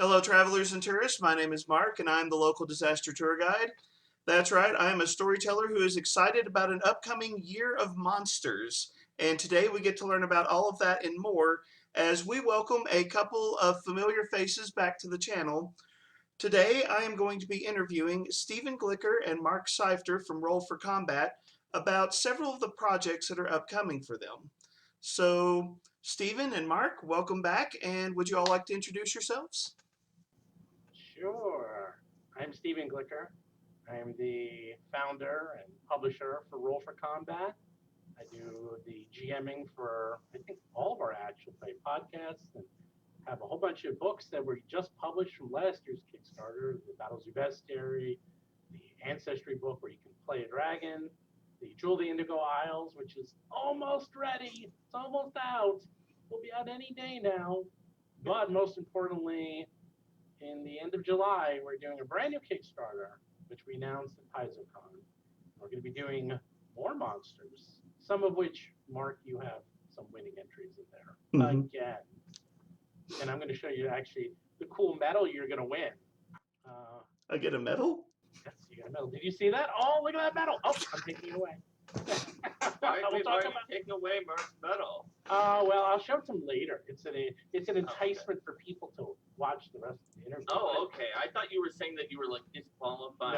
Hello, travelers and tourists. My name is Mark, and I'm the local disaster tour guide. That's right, I am a storyteller who is excited about an upcoming year of monsters. And today we get to learn about all of that and more as we welcome a couple of familiar faces back to the channel. Today I am going to be interviewing Stephen Glicker and Mark Seifter from Roll for Combat about several of the projects that are upcoming for them. So, Stephen and Mark, welcome back, and would you all like to introduce yourselves? Sure. I'm Stephen Glicker. I'm the founder and publisher for Roll for Combat. I do the GMing for, I think, all of our actual play podcasts and have a whole bunch of books that were just published from last year's Kickstarter, the Battlezoo Bestiary, the Ancestry book where you can play a dragon, the Jewel of the Indigo Isles, which is almost ready. It's almost out. Will be out any day now. But most importantly, in the end of July, we're doing a brand new Kickstarter, which we announced at PaizoCon. We're going to be doing more monsters, some of which, Mark, you have some winning entries in there again. And I'm going to show you actually the cool medal you're going to win. I get a medal? Yes, you got a medal. Did you see that? Oh, look at that medal. Oh, I'm taking it away. Why are you taking away Mark's medal? Well, I'll show it to him later. It's an enticement for people to watch the rest of the interview. Oh, okay. I thought you were saying that you were like disqualifying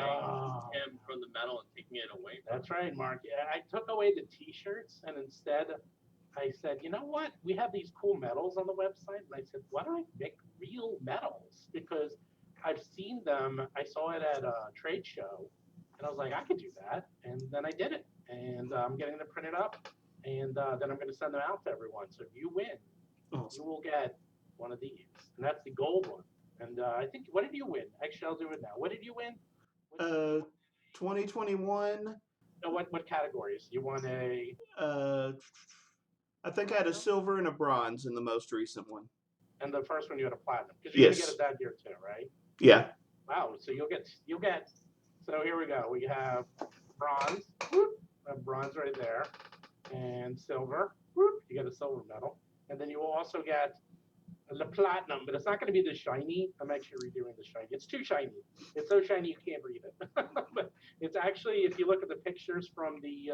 him from the medal and taking it away from That's right, Mark. Yeah, I took away the T-shirts and instead I said, you know what? We have these cool medals on the website, and I said, why don't I make real medals? Because I've seen them. I saw it at a trade show, and I was like, I could do that, and then I did it. And I'm getting them printed up, and then I'm going to send them out to everyone. So if you win, you will get one of these, and that's the gold one. And I think, what did you win? Actually, I'll do it now. What did you win? 2021. No, what categories? You won a. I think I had a silver and a bronze in the most recent one. And the first one you had a platinum, because you're Yes. going to get it that year too, right? Yeah. Wow. So you'll get. So here we go. We have bronze. Bronze right there, and silver. You get a silver medal, and then you will also get the platinum, but it's not going to be the shiny. I'm actually redoing the shiny. It's too shiny. It's so shiny you can't read it. But it's actually, if you look at the pictures from the,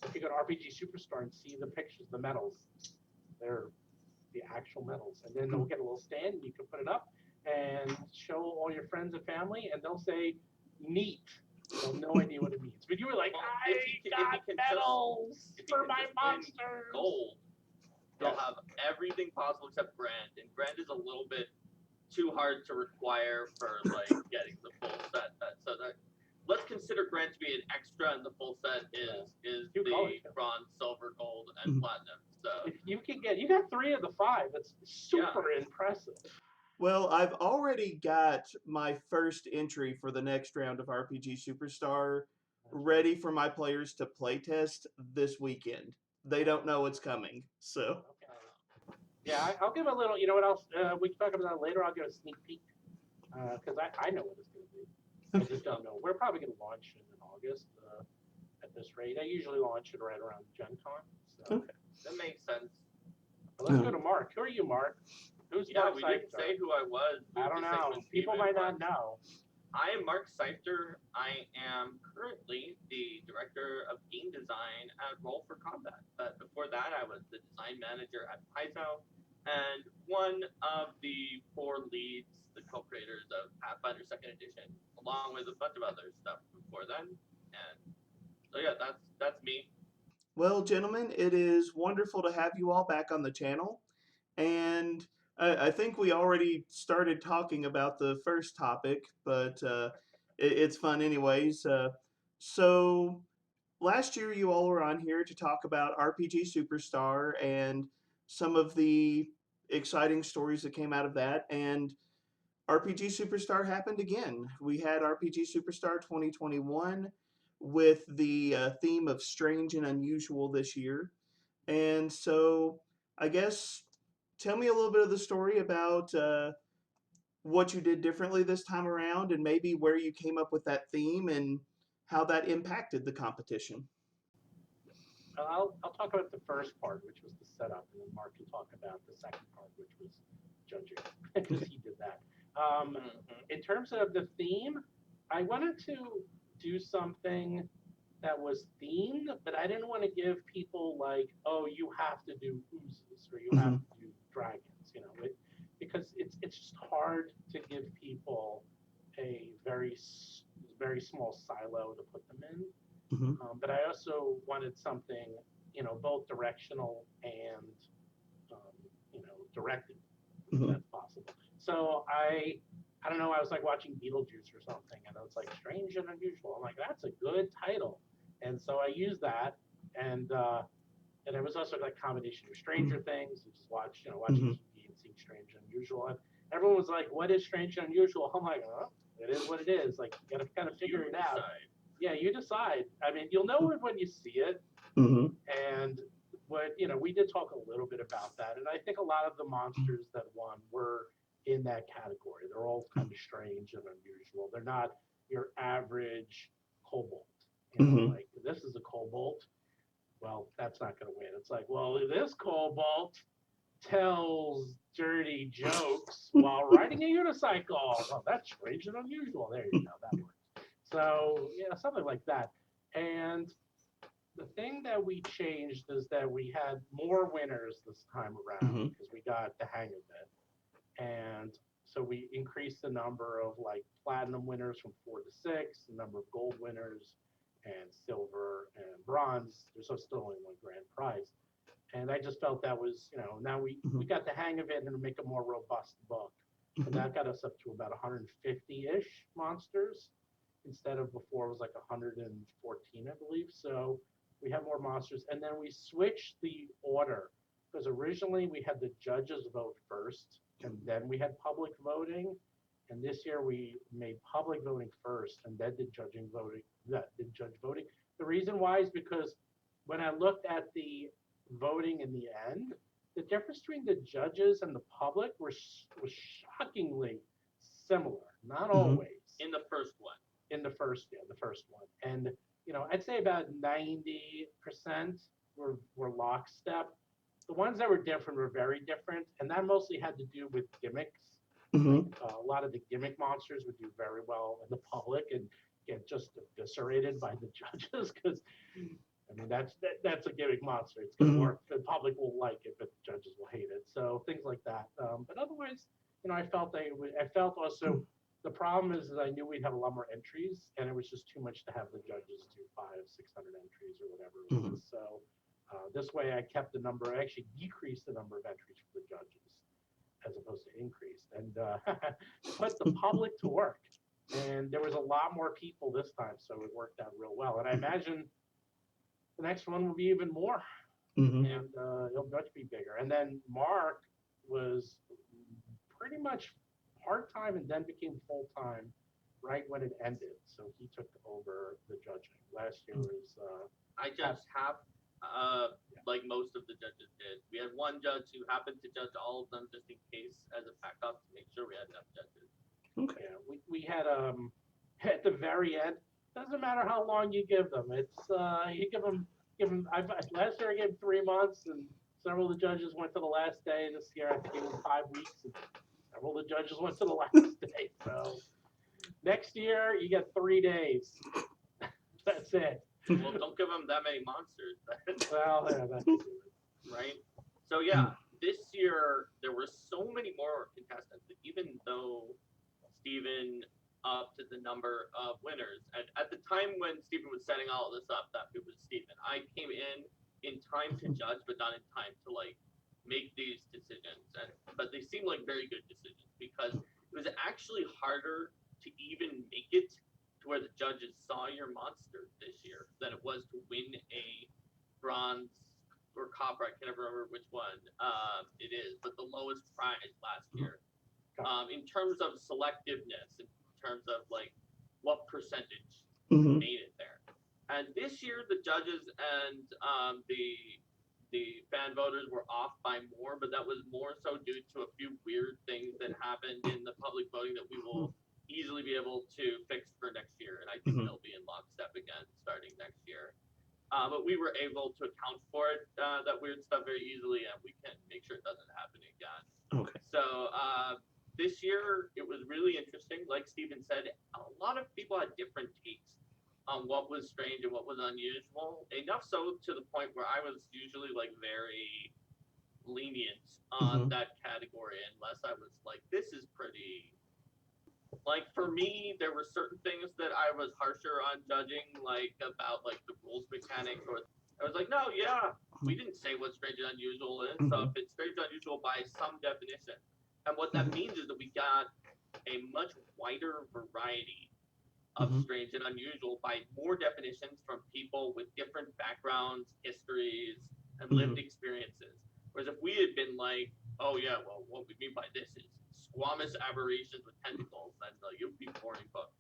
if you go to RPG Superstar and see the pictures, the medals, they're the actual medals, and then they'll get a little stand, and you can put it up and show all your friends and family, and they'll say, "Neat." They'll have no idea what it means. But you were like, I got medals for my monsters. Gold. They'll have everything possible except Grand, and Grand is a little bit too hard to require for like getting the full set. So that let's consider Grand to be an extra, and the full set is the bronze, silver, gold, and platinum. So if you got 3 of the 5. That's super impressive. Well, I've already got my first entry for the next round of RPG Superstar ready for my players to playtest this weekend. They don't know it's coming, so. Okay. Yeah, I'll give a little. You know what else? We can talk about that later. I'll give a sneak peek because I know what it's going to be. I just don't know. We're probably going to launch it in August at this rate. I usually launch it right around Gen Con. So. Okay. That makes sense. Well, let's go to Mark. Who are you, Mark? Who's Mark we Seifter? didn't say who I was. I don't know. People might not know. I am Mark Seifter. I am currently the director of game design at Roll for Combat. Before that, I was the design manager at Paizo and one of the 4 leads, the co-creators of Pathfinder 2nd Edition, along with a bunch of other stuff before then. And so yeah, that's me. Well, gentlemen, it is wonderful to have you all back on the channel. And I think we already started talking about the first topic, but it's fun anyways. So last year you all were on here to talk about RPG Superstar and some of the exciting stories that came out of that. And RPG Superstar happened again. We had RPG Superstar 2021 with the theme of strange and unusual this year. And so I guess tell me a little bit of the story about what you did differently this time around and maybe where you came up with that theme and how that impacted the competition. I'll talk about the first part, which was the setup, and then Mark can talk about the second part, which was judging, because he did that. In terms of the theme, I wanted to do something that was themed, but I didn't want to give people like, oh, you have to do oozes or you have Mhm. to do dragons, because it's just hard to give people a very small silo to put them in. Mhm. But I also wanted something, both directional and directed, if Mhm. that's possible. So I don't know. I was like watching Beetlejuice or something, and I was like strange and unusual. I'm like, that's a good title, and so I used that, and uh, and it was also like a combination of Stranger Mhm. Things, and just watching Mhm. TV and seeing Strange and Unusual. And everyone was like, "What is Strange and Unusual?" I'm like, it is what it is. Like, you got to kind of figure You it out. decide. Yeah, you decide. I mean, you'll know it when you see it, Mhm. and we did talk a little bit about that, and I think a lot of the monsters that won were in that category. They're all kind of strange and unusual. They're not your average kobold. Mhm. Like this is a kobold. Well, that's not going to win. It's like, well, this kobold tells dirty jokes while riding a unicycle. Well, that's strange and unusual. There you go. That works. So yeah, something like that. And the thing that we changed is that we had more winners this time around Mhm. because we got the hang of it. And so we increased the number of like platinum winners from 4 to 6, the number of gold winners and silver and bronze. There's still only one grand prize. And I just felt that was, now we Mhm. got the hang of it and make a more robust book. And Mhm. that got us up to about 150-ish monsters instead of before it was like 114, I believe. So we have more monsters. And then we switched the order because originally we had the judges vote first and then we had public voting. And this year we made public voting first and then did judging voting. That did judge voting. The reason why is because when I looked at the voting in the end, the difference between the judges and the public was shockingly similar. Not Mhm. always In the first one. in the first one, and I'd say about 90% were lockstep. The ones that were different were very different, and that mostly had to do with gimmicks. Like Mhm. a lot of the gimmick monsters would do very well in the public and get just eviscerated by the judges because I mean that's a gimmick monster. It's going to Mhm. work. The public will like it, but the judges will hate it. So things like that. But otherwise, I felt I felt also the problem is I knew we'd have a lot more entries, and it was just too much to have the judges do 500-600 entries or whatever it Mhm. was. So this way, I kept the number. I actually decreased the number of entries for the judges as opposed to increased, and put the public to work. And there was a lot more people this time, so it worked out real well. And I imagine the next one will be even more, Mhm. and it'll much be bigger. And then Mark was pretty much part time and then became full time right when it ended. So he took over the judging. Last year was I half, judged half, yeah. like most of the judges did. We had one judge who happened to judge all of them just in case as a backup to make sure we had enough judges. Okay. Yeah, we had at the very end. Doesn't matter how long you give them. It's you give them. Last year I gave 3 months, and several of the judges went to the last day. This year I gave them 5 weeks, and several of the judges went to the last day. So next year you get 3 days. That's it. Well, don't give them that many monsters, Well, yeah, that could do it. right? So yeah, this year there were so many more contestants that even though Steven up to the number of winners, and at the time when Steven was setting all of this up, that it was Steven. I came in time to judge, but not in time to like make these decisions. And but they seemed like very good decisions because it was actually harder to even make it to where the judges saw your monster this year than it was to win a bronze or copper. I can never remember which one it is, but the lowest prize last year. In terms of selectiveness, in terms of like what percentage Mhm. made it there. And this year, the judges and the fan voters were off by more, but that was more so due to a few weird things that happened in the public voting that we will easily be able to fix for next year. And I think Mhm. they'll be in lockstep again starting next year. But we were able to account for it, that weird stuff very easily, and we can make sure it doesn't happen again. Okay. So this year it was really interesting. Like Steven said, a lot of people had different takes on what was strange and what was unusual. Enough so to the point where I was usually like very lenient on Mm-hmm. that category, unless I was like, this is pretty. Like for me, there were certain things that I was harsher on judging, like about like the rules mechanics, or I was like, no, yeah, we didn't say what strange and unusual is. So Mm-hmm. if it's strange and unusual by some definition, and what that Mm-hmm. means is that we got a much wider variety of Mm-hmm. strange and unusual by more definitions from people with different backgrounds, histories, and Mm-hmm. lived experiences. Whereas if we had been like, oh yeah, well, what we mean by this is squamous aberrations with tentacles, then it would be a boring book.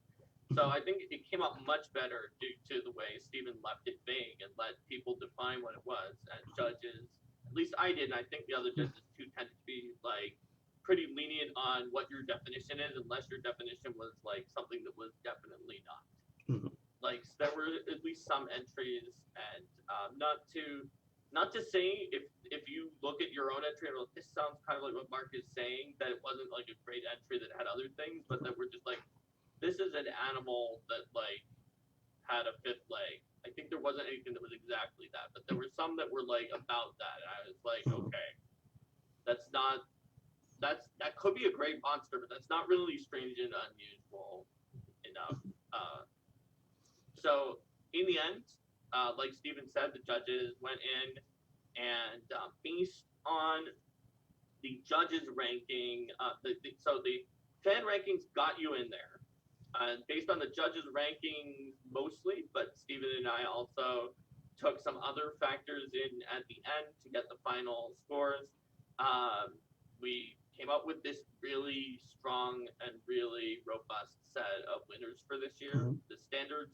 So I think it came out much better due to the way Stephen left it vague and let people define what it was. And judges, at least I did, and I think the other judges too, tended to be like pretty lenient on what your definition is, unless your definition was like something that was definitely not. Mm-hmm. Like there were at least some entries, and not to say if you look at your own entry and this sounds kind of like what Mark is saying, that it wasn't like a great entry that had other things, but that we're just like, this is an animal that like had a fifth leg. I think there wasn't anything that was exactly that, but there were some that were like about that. And I was like, okay, that's not that could be a great monster, but that's not really strange and unusual enough. So in the end, like Steven said, the judges went in and based on the judges ranking, so the fan rankings got you in there. Based on the judges' rankings mostly, but Steven and I also took some other factors in at the end to get the final scores. We came up with this really strong and really robust set of winners for this year. Mm-hmm. The standards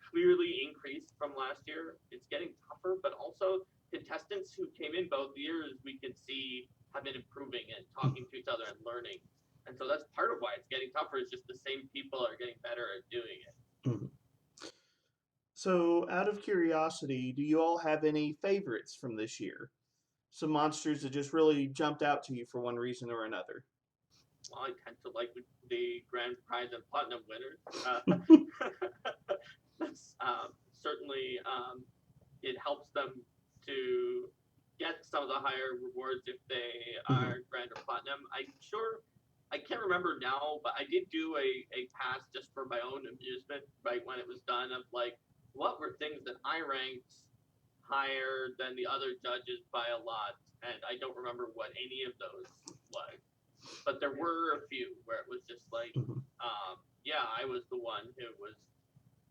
clearly increased from last year. It's getting tougher, but also contestants who came in both years, we can see have been improving and talking to each other and learning. And so that's part of why it's getting tougher. It's just the same people are getting better at doing it. Mm-hmm. So, out of curiosity, do you all have any favorites from this year? Some monsters that just really jumped out to you for one reason or another? Well, I tend to like the grand prize and platinum winners. That's certainly it helps them to get some of the higher rewards if they Mm-hmm. are grand or platinum. I'm sure I can't remember now, but I did do a pass just for my own amusement right when it was done of like what were things that I ranked higher than the other judges by a lot, and I don't remember what any of those was. But there were a few where it was just like, Mm-hmm. yeah, I was the one who was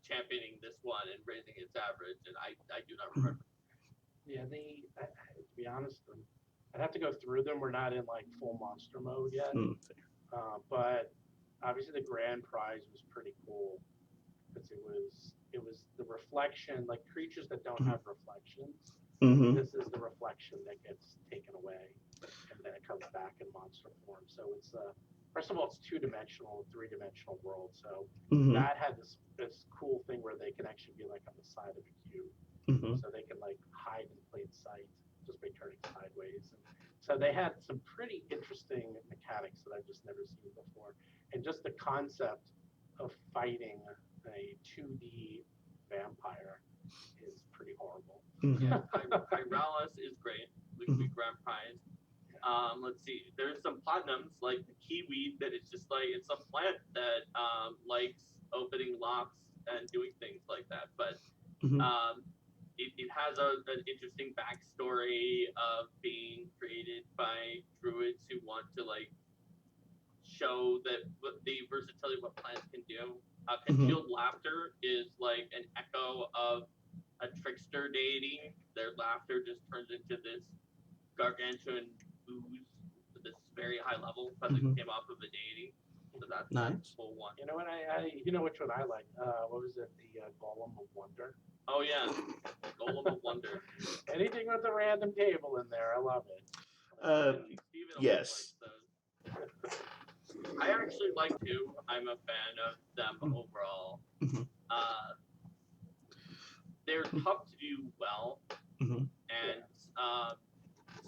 championing this one and raising its average, and I do not remember. Yeah, to be honest, I'd have to go through them. We're not in like full monster mode yet, Mm-hmm. but obviously the grand prize was pretty cool because it was the reflection, like creatures that don't have reflections. Mm-hmm. This is the reflection that gets taken away, and then it comes back in monster form. So it's first of all, it's 2-dimensional, 3-dimensional world. So Mm-hmm. that had this cool thing where they can actually be like on the side of a cube, Mm-hmm. so they can like hide in plain sight just by turning sideways. And so they had some pretty interesting mechanics that I've just never seen before, and just the concept of fighting a 2D vampire is pretty horrible. Mm-hmm. Yeah, Hyralis is great. We grand prize. Let's see. There's some platinums like the kiwi that is just like it's a plant that likes opening locks and doing things like that. But Mm-hmm. it has an interesting backstory of being created by druids who want to like show that the versatility of what plants can do. Concealed laughter is like an echo of a trickster deity. Their laughter just turns into this gargantuan ooze at this very high level because it came off of a deity. So that's Nice. full one. You know what you know which one I like? What was it? The Golem of Wonder. Oh yeah, Golem of Wonder. Anything with a random table in there, I love it. Steven Yes. likes those. I actually like too. I'm a fan of them overall. Mm-hmm. They're tough to do well, Mm-hmm. and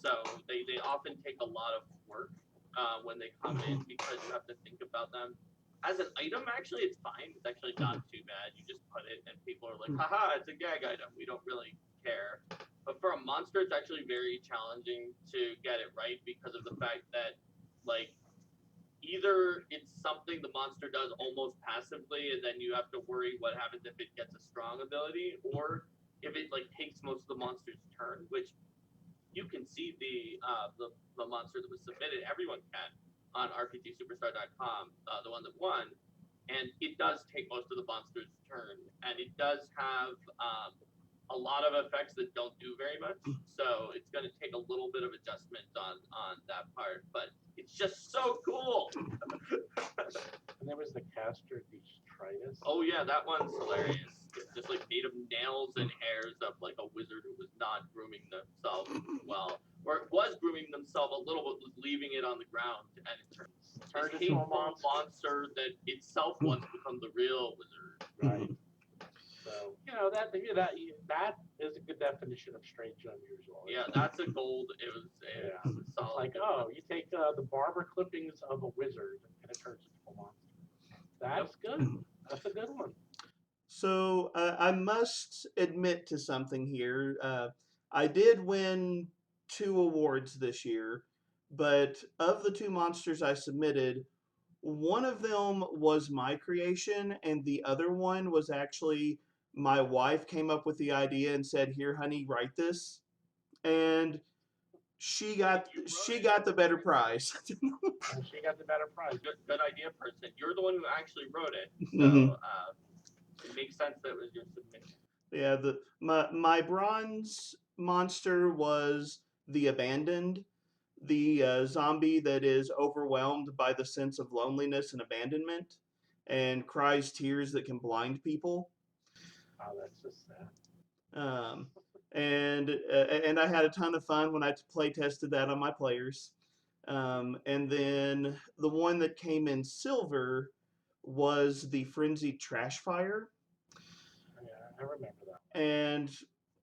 so they often take a lot of work. when they come in because you have to think about them. As an item, actually, it's fine. It's actually not too bad. You just put it, and people are like, haha, it's a gag item. We don't really care. But for a monster, it's actually very challenging to get it right because of the fact that, like, either it's something the monster does almost passively, and then you have to worry what happens if it gets a strong ability, or if it like takes most of the monster's turn, which you can see the monster that was submitted. Everyone can on RPGSuperstar.com, the one that won, and it does take most of the monster's turn, and it does have a lot of effects that don't do very much. So it's going to take a little bit of adjustment on that part, but it's just so cool. And there was the caster detritus. Oh yeah, that one's hilarious. It's just like made of nails and hairs of like a wizard who was not grooming themselves well, or was grooming themselves a little but was leaving it on the ground, and it turns this into a hateful monster that itself wants to become the real wizard. Right. So that is a good definition of strange and unusual. Yeah, that's a gold. It was Yeah. a It's solid. like, you take the barber clippings of a wizard and it turns into a monster. That's good. That's a good one. So I must admit to something here. I did win 2 awards this year, but of the 2 monsters I submitted, one of them was my creation, and the other one was actually my wife came up with the idea and said, "Here, honey, write this," and she got the better prize. And she got the better prize. Good idea, person. You're the one who actually wrote it, Mhm. so it makes sense that it was your submission. Yeah, my bronze monster was the abandoned, the zombie that is overwhelmed by the sense of loneliness and abandonment, and cries tears that can blind people. Oh, that's just sad. Um, and I had a ton of fun when I play tested that on my players. And then the one that came in silver was the frenzied trash fire. Yeah, I remember that. And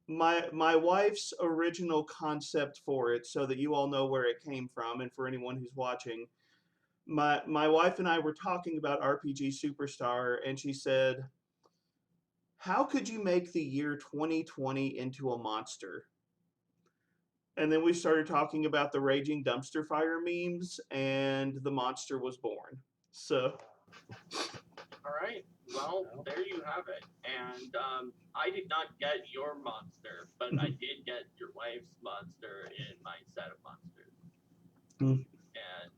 my wife's original concept for it, so that you all know where it came from, and for anyone who's watching, my wife and I were talking about RPG Superstar, and she said, "How could you make the year 2020 into a monster?" And then we started talking about the raging dumpster fire memes, and the monster was born. So, All right. Well, there you have it. And I did not get your monster, but I did get your wife's monster in my set of monsters. Mm. And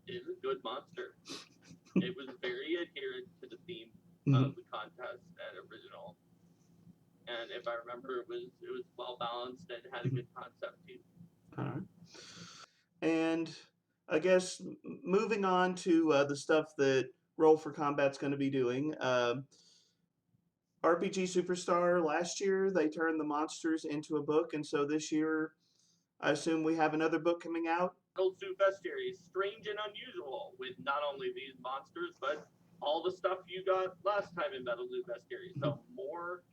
it was a good monster. It was very adherent to the theme Mhm. of the contest and original. And if I remember, it was well balanced and had a good concept too. All right. And I guess moving on to the stuff that Roll for Combat's going to be doing. RPG Superstar last year, they turned the monsters into a book, and so this year, I assume we have another book coming out. Battlezoo Bestiary, strange and unusual, with not only these monsters, but all the stuff you got last time in Battlezoo Bestiary. So more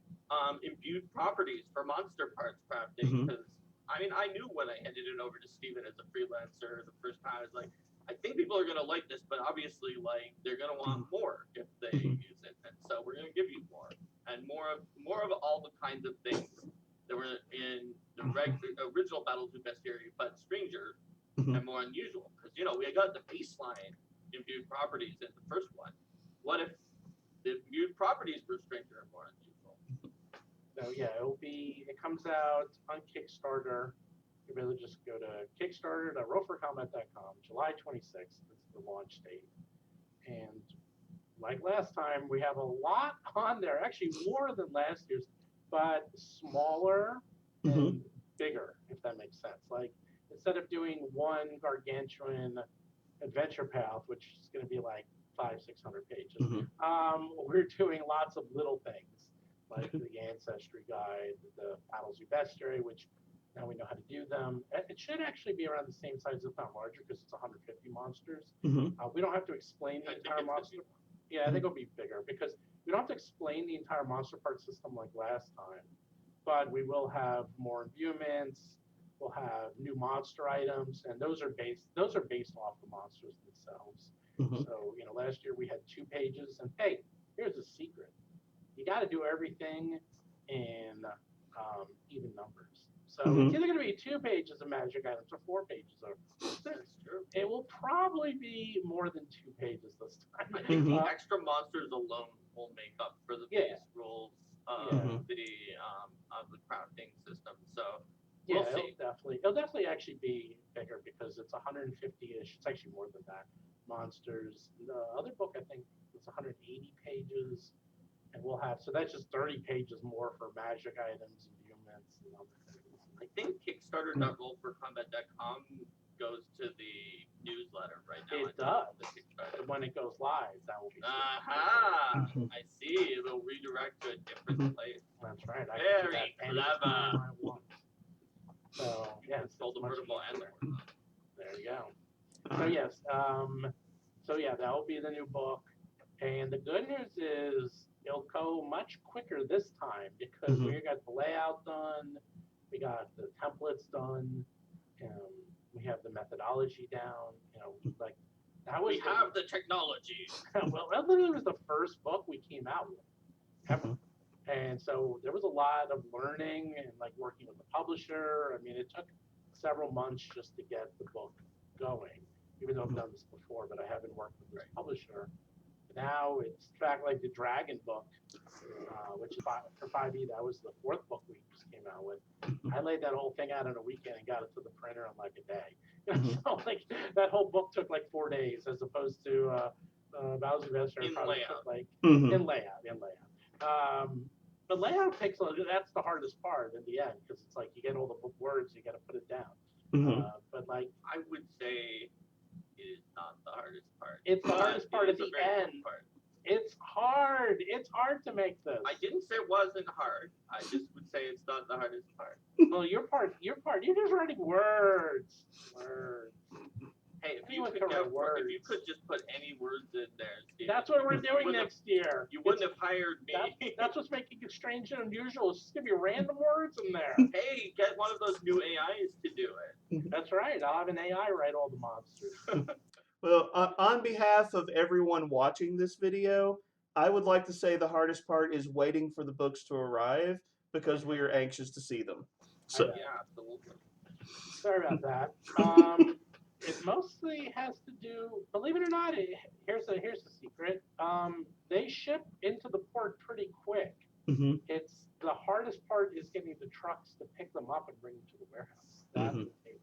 imbued properties for monster parts crafting. Because I mean, I knew when I handed it over to Steven as a freelancer the first time, I was like, I think people are gonna like this, but obviously, like, they're gonna want more if they use it, and so we're gonna give you more and more of all the kinds of things that were in the original Battlezoo Bestiary, but stranger and more unusual. Because we got the baseline imbued properties in the first one. What if the imbued properties were stranger and more unusual? So yeah, it comes out on Kickstarter. You really just go to Kickstarter.rollforcombat.com, July 26th is the launch date. And like last time, we have a lot on there, actually more than last year's, but smaller and bigger, if that makes sense. Like, instead of doing one gargantuan adventure path, which is going to be like 500-600 pages, we're doing lots of little things, like the Ancestry Guide, the Battlezoo Bestiary, which now we know how to do them. It should actually be around the same size, if not larger, because it's 150 monsters. We don't have to explain the entire monster. Yeah, I think it'll be bigger, because we don't have to explain the entire monster part system like last time, but we will have more imbuements. We'll have new monster items, and those are based off the monsters themselves. Mhm. So, last year we had 2 pages, and hey, here's a secret: you got to do everything in even numbers. So Mhm. it's either going to be 2 pages of magic items or 4 pages of. That's true. It will probably be more than 2 pages this time. I think the Mhm. extra monsters alone will make up for the Yeah. base rules Yeah. of the crafting system. So Yeah, we'll see. it'll definitely actually be bigger because it's 150-ish. It's actually more than that. Monsters. The other book I think is 180 pages, and we'll have so that's just 30 pages more for magic items and humans and other things. I think Kickstarter.rollforcombat.com goes to the newsletter right now. It does. The Kickstarter. When it goes live, that will be. Aha! Mhm. I see. It'll redirect to a different Mhm. place. That's right. I can do Very that anytime clever. I want. So yes, Control it's the much vertical and the easier. horizontal. There you go. So yes, so yeah, that will be the new book. And the good news is it'll go much quicker this time because Mhm. we got the layout done, we got the templates done, we have the methodology down. Like that was We have the technology. well, that literally was the first book we came out with ever. Mhm. And so there was a lot of learning and like working with the publisher. I mean, it took several months just to get the book going, even though I've done this before, but I haven't worked with this publisher. Now it's in fact like the Dragon book, which is for 5e. That was the 4th book we just came out with. I laid that whole thing out in a weekend and got it to the printer in like a day. Mhm. So like that whole book took like 4 days, as opposed to Battlezoo Bestiary In probably layout. took like Mhm. in layout. The layout takes that's the hardest part in the end because it's like you get all the words, you got to put it down. Mhm. But like I would say it is not the hardest part. it's the But hardest part it at is a the very fun end. part. It's hard. It's hard to make this. I didn't say it wasn't hard. I just would say it's not the hardest part. Well, your part. You're just writing words. Words. Hey, if Anyone you can could write words. if you could just put any words in there, Steve, That's what we're doing wouldn't next year. you wouldn't have hired me. That's what's making it strange and unusual. It's just gonna be random words in there. Hey, get one of those new AIs to do it. That's right. I'll have an AI write all the monsters. Well, on behalf of everyone watching this video, I would like to say the hardest part is waiting for the books to arrive because we are anxious to see them. So, Yeah, absolutely. Sorry about that. It mostly has to do. Believe it or not, here's the secret. They ship into the port pretty quick. mhm. It's the hardest part is getting the trucks to pick them up and bring them to the warehouse. That Mhm. will take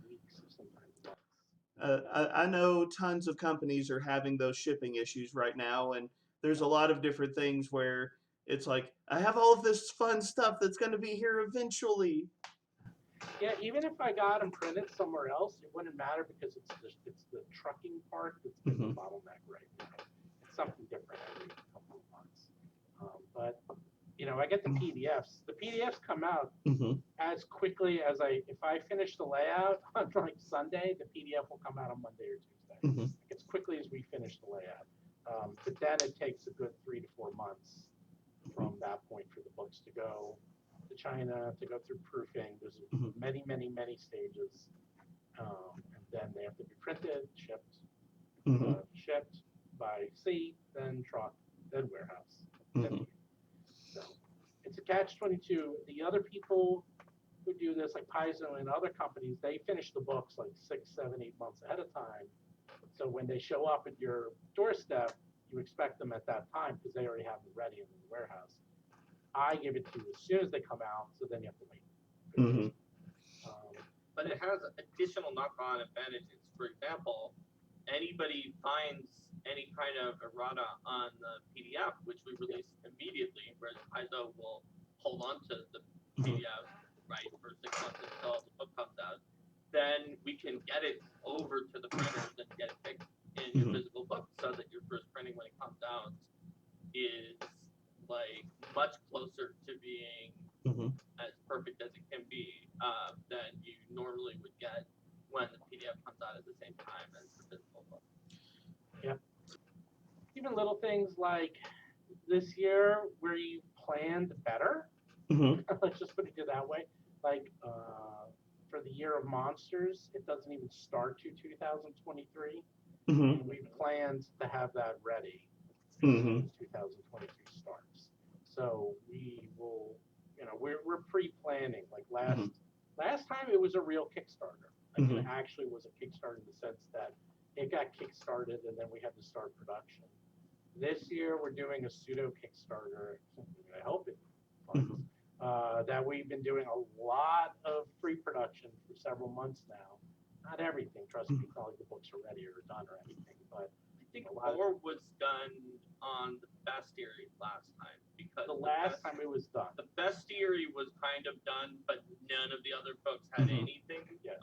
weeks or sometimes months. I know tons of companies are having those shipping issues right now, and there's a lot of different things where it's like, I have all of this fun stuff that's going to be here eventually. Yeah, even if I got them printed somewhere else, it wouldn't matter because it's the trucking part that's been the Mhm. bottleneck right now. It's something different every couple of months. But I get the PDFs. The PDFs come out Mhm. as quickly as if I finish the layout on like Sunday, the PDF will come out on Monday or Tuesday. Mhm. As quickly as we finish the layout. But then it takes a good 3 to 4 months from that point for the books to go to China, to go through proofing. There's Mhm. many, many, many stages. And then they have to be printed, Mhm. shipped by sea, then truck, then warehouse. Mhm. So it's a catch-22. The other people who do this, like Paizo and other companies, they finish the books like 6, 7, 8 months ahead of time. So when they show up at your doorstep, you expect them at that time because they already have them ready in the warehouse. I give it to you as soon as they come out, so then you have to wait. Mhm. But it has additional knock-on advantages. For example, anybody finds any kind of errata on the PDF, which we release immediately, whereas Paizo will hold on to the PDF, right, for 6 months until the book comes out, then we can get it over to the printers and get it fixed in your physical book so that your first printing when it comes out is like much closer to being Mhm. as perfect as it can be than you normally would get when the PDF comes out at the same time as the physical book. Yep. Even little things like this year where you planned better. Mhm. Let's just put it that way. Like for the Year of Monsters, it doesn't even start to 2023. Mm-hmm. And we planned to have that ready Mm-hmm. as 2023 starts. So we will, we're pre-planning. Like last time it was a real Kickstarter. Like it actually was a Kickstarter in the sense that it got kickstarted and then we had to start production. This year we're doing a pseudo Kickstarter. I hope it funds. That we've been doing a lot of pre-production for several months now. Not everything, trust me, it's not like the books are ready or done or anything, but I think more was done on the Bestiary last time because the last time it was done. The Bestiary was kind of done, but none of the other books had anything. Yes.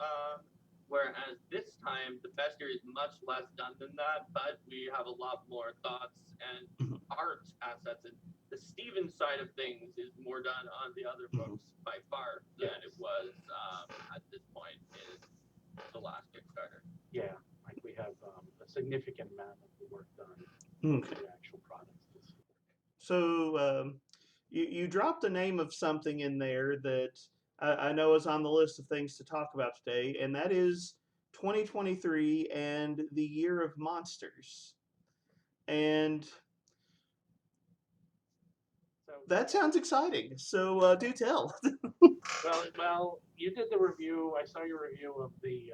Whereas this time, the Bestiary is much less done than that, but we have a lot more thoughts and art assets. And the Steven side of things is more done on the other books by far than it was at this point in the last Kickstarter. Yeah, like we have a significant amount of the work done Okay. for the actual products this year. So you dropped the name of something in there that I know is on the list of things to talk about today, and that is 2023 and the Year of Monsters. And that sounds exciting. So do tell. Well, you did the review. I saw your review of the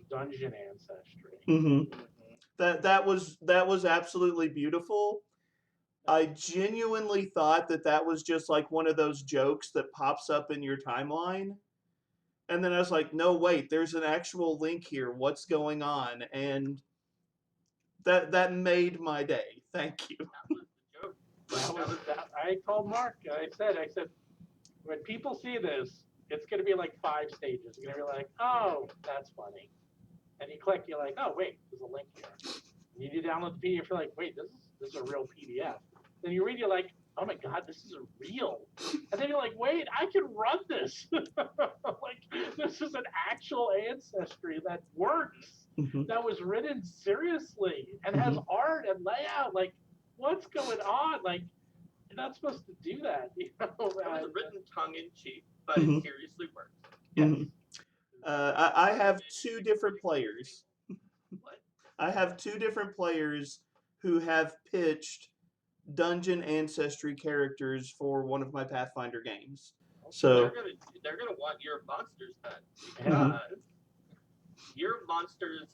dungeon ancestry. Mm-hmm. That was absolutely beautiful. I genuinely thought that was just like one of those jokes that pops up in your timeline. And then I was like, no, wait, there's an actual link here. What's going on? And that made my day. Thank you. I told Mark, I said, when people see this, it's going to be like 5 stages. You're going to be like, oh, that's funny. And you click, you're like, oh, wait, there's a link here. And you download the PDF, you're like, wait, this is a real PDF. Then you read, you're like, oh my God, this is real. And then you're like, wait, I can run this. Like, this is an actual ancestry that works, that was written seriously and has art and layout. Like, what's going on? Like, you're not supposed to do that. You know? It was written tongue-in-cheek, but it seriously works. Yes. I have 2 different players. What? I have 2 different players who have pitched dungeon ancestry characters for one of my Pathfinder games. So they're gonna want Year of Monsters then. Yeah. Year of Monsters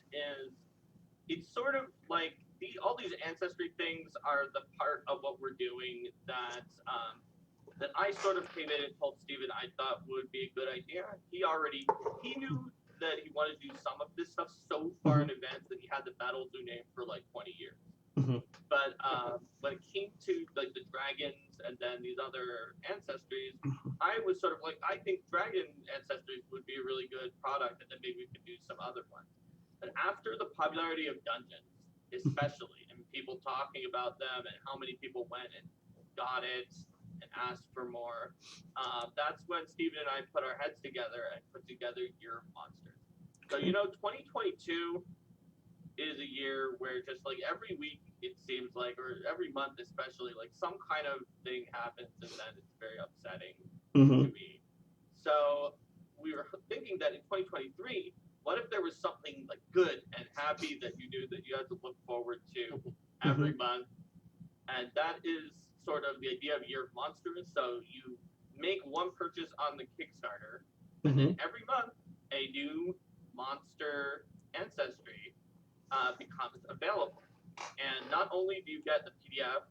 it's sort of like all these ancestry things are the part of what we're doing that I sort of came in and told Steven I thought would be a good idea. He knew that he wanted to do some of this stuff so far in advance that he had the Battlezoo name for like 20 years. But when it came to like the dragons and then these other ancestries, I was sort of like, I think dragon ancestries would be a really good product, and then maybe we could do some other ones. And after the popularity of dungeons, especially, and people talking about them and how many people went and got it and asked for more, that's when Steven and I put our heads together and put together Year of Monsters. So 2022 is a year where just like every week it seems like, or every month especially, like some kind of thing happens and then it's very upsetting to me. So we were thinking that in 2023, what if there was something like good and happy that you knew that you had to look forward to every month? And that is sort of the idea of Year of Monsters. So you make one purchase on the Kickstarter, and then every month a new monster ancestry becomes available. And not only do you get the PDF,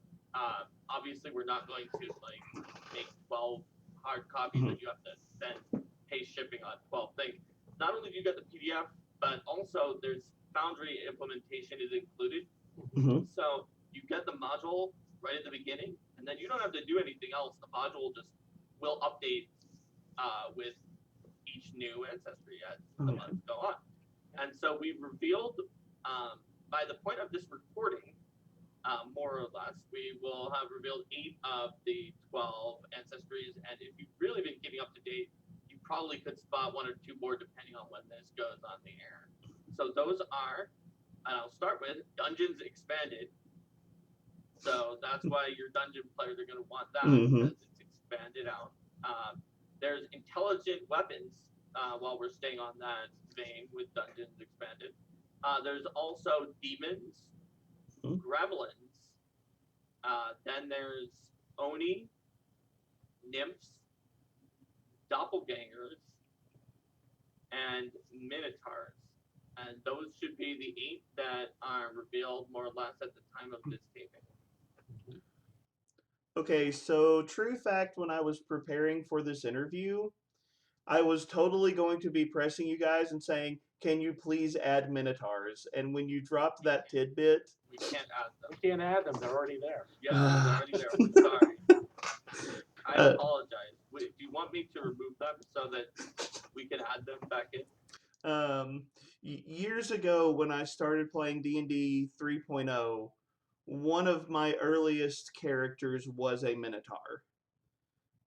obviously we're not going to like make 12 hard copies that you have to then pay shipping on 12 things. Not only do you get the PDF, but also there's Foundry implementation is included. So you get the module right at the beginning, and then you don't have to do anything else. The module will update with each new ancestry as the months go on. And so we've revealed, by the point of this recording, more or less, we will have revealed 8 of the 12 ancestries. And if you've really been keeping up to date, you probably could spot 1 or 2 more depending on when this goes on the air. So those are, and I'll start with Dungeons Expanded. So that's why your dungeon players are going to want that, because it's expanded out. There's Intelligent Weapons, while we're staying on that vein with Dungeons Expanded. There's also demons, Mhm. gremlins. Then there's oni, nymphs, doppelgangers, and minotaurs. And those should be the 8 that are revealed more or less at the time of this taping. Okay, so true fact, when I was preparing for this interview, I was totally going to be pressing you guys and saying, can you please add minotaurs? And when you dropped that tidbit, We can't add them. We can't add them; they're already there. Yeah, they're already there. We're sorry. I apologize. Do you want me to remove them so that we can add them back in? Years ago when I started playing D&D 3.0, one of my earliest characters was a minotaur.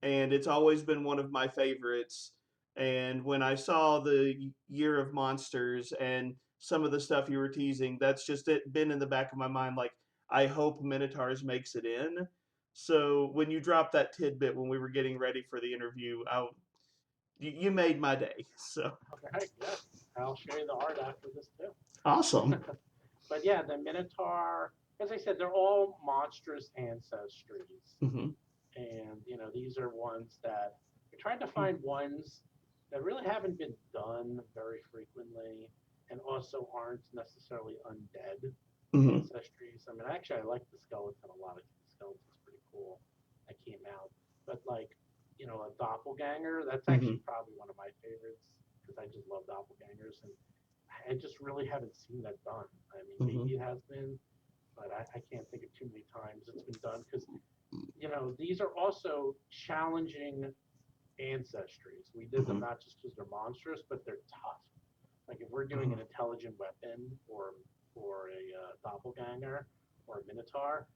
And it's always been one of my favorites. And when I saw the Year of Monsters and some of the stuff you were teasing, that's just it been in the back of my mind. Like, I hope Minotaurs makes it in. So when you dropped that tidbit when we were getting ready for the interview, you made my day. So Okay, yeah, I'll show you the art after this too. awesome. But yeah, the Minotaur, as I said, they're all monstrous ancestries. Mm-hmm. And these are ones that we're trying to find ones that really haven't been done very frequently and also aren't necessarily undead Mm-hmm. ancestries. I mean, actually, I like the skeleton a lot. I think the skeleton's pretty cool that came out. But like, a doppelganger, that's actually probably one of my favorites because I just love doppelgangers. And I just really haven't seen that done. I mean, maybe it has been, but I can't think of too many times it's been done because these are also challenging ancestries. We did them not just because they're monstrous, but they're tough. Like if we're doing an intelligent weapon or a doppelganger or a minotaur,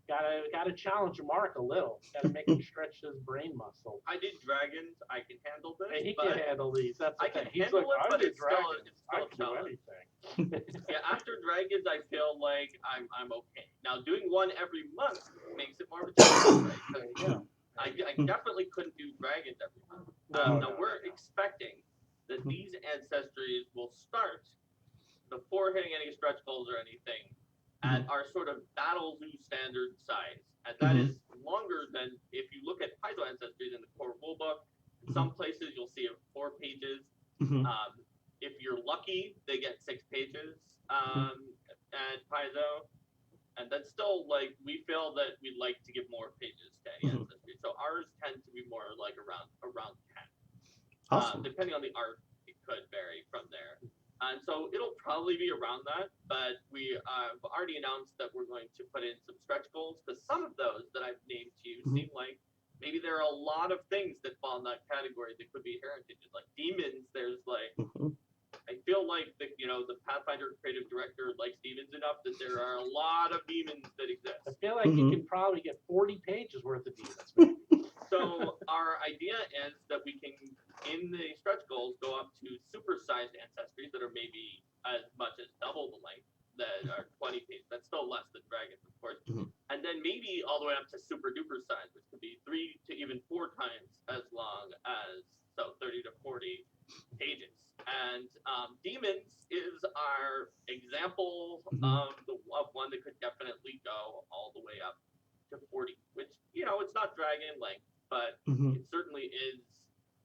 gotta challenge Mark a little. Gotta make him stretch his brain muscle. I did dragons. I can handle this. Hey, he can handle these. That's the I can thing. He's handle like, it, I but did it's still dragons. I a can do challenge. anything. Yeah, after dragons, I feel like I'm okay. Now doing one every month makes it more of a challenge, right? Yeah. I definitely couldn't do dragons every month. Now we're expecting that these ancestries will start before hitting any stretch goals or anything at our sort of Battlezoo standard size. And that is longer than if you look at Paizo ancestries in the core rulebook. In some places you'll see it 4 pages. If you're lucky, they get 6 pages at Paizo. And that's still like we feel that we'd like to give more pages to any ancestry. So ours tend to be more like around 10. Awesome. Depending on the art, it could vary from there. And so it'll probably be around that, but we have already announced that we're going to put in some stretch goals because some of those that I've named to you seem like maybe there are a lot of things that fall in that category that could be heritages. Like demons, there's like I feel like the Pathfinder creative director likes demons enough that there are a lot of demons that exist. I feel like you can probably get 40 pages worth of demons. Maybe. So our idea is that we can, in the stretch goals, go up to supersized ancestries that are maybe as much as double the length that are 20 pages. That's still less than dragons, of course. And then maybe all the way up to super duper size, which could be 3 to even 4 times as long as 30 to 40 pages. And demons is our example of one that could definitely go all the way up to 40, which it's not dragon length, but it certainly is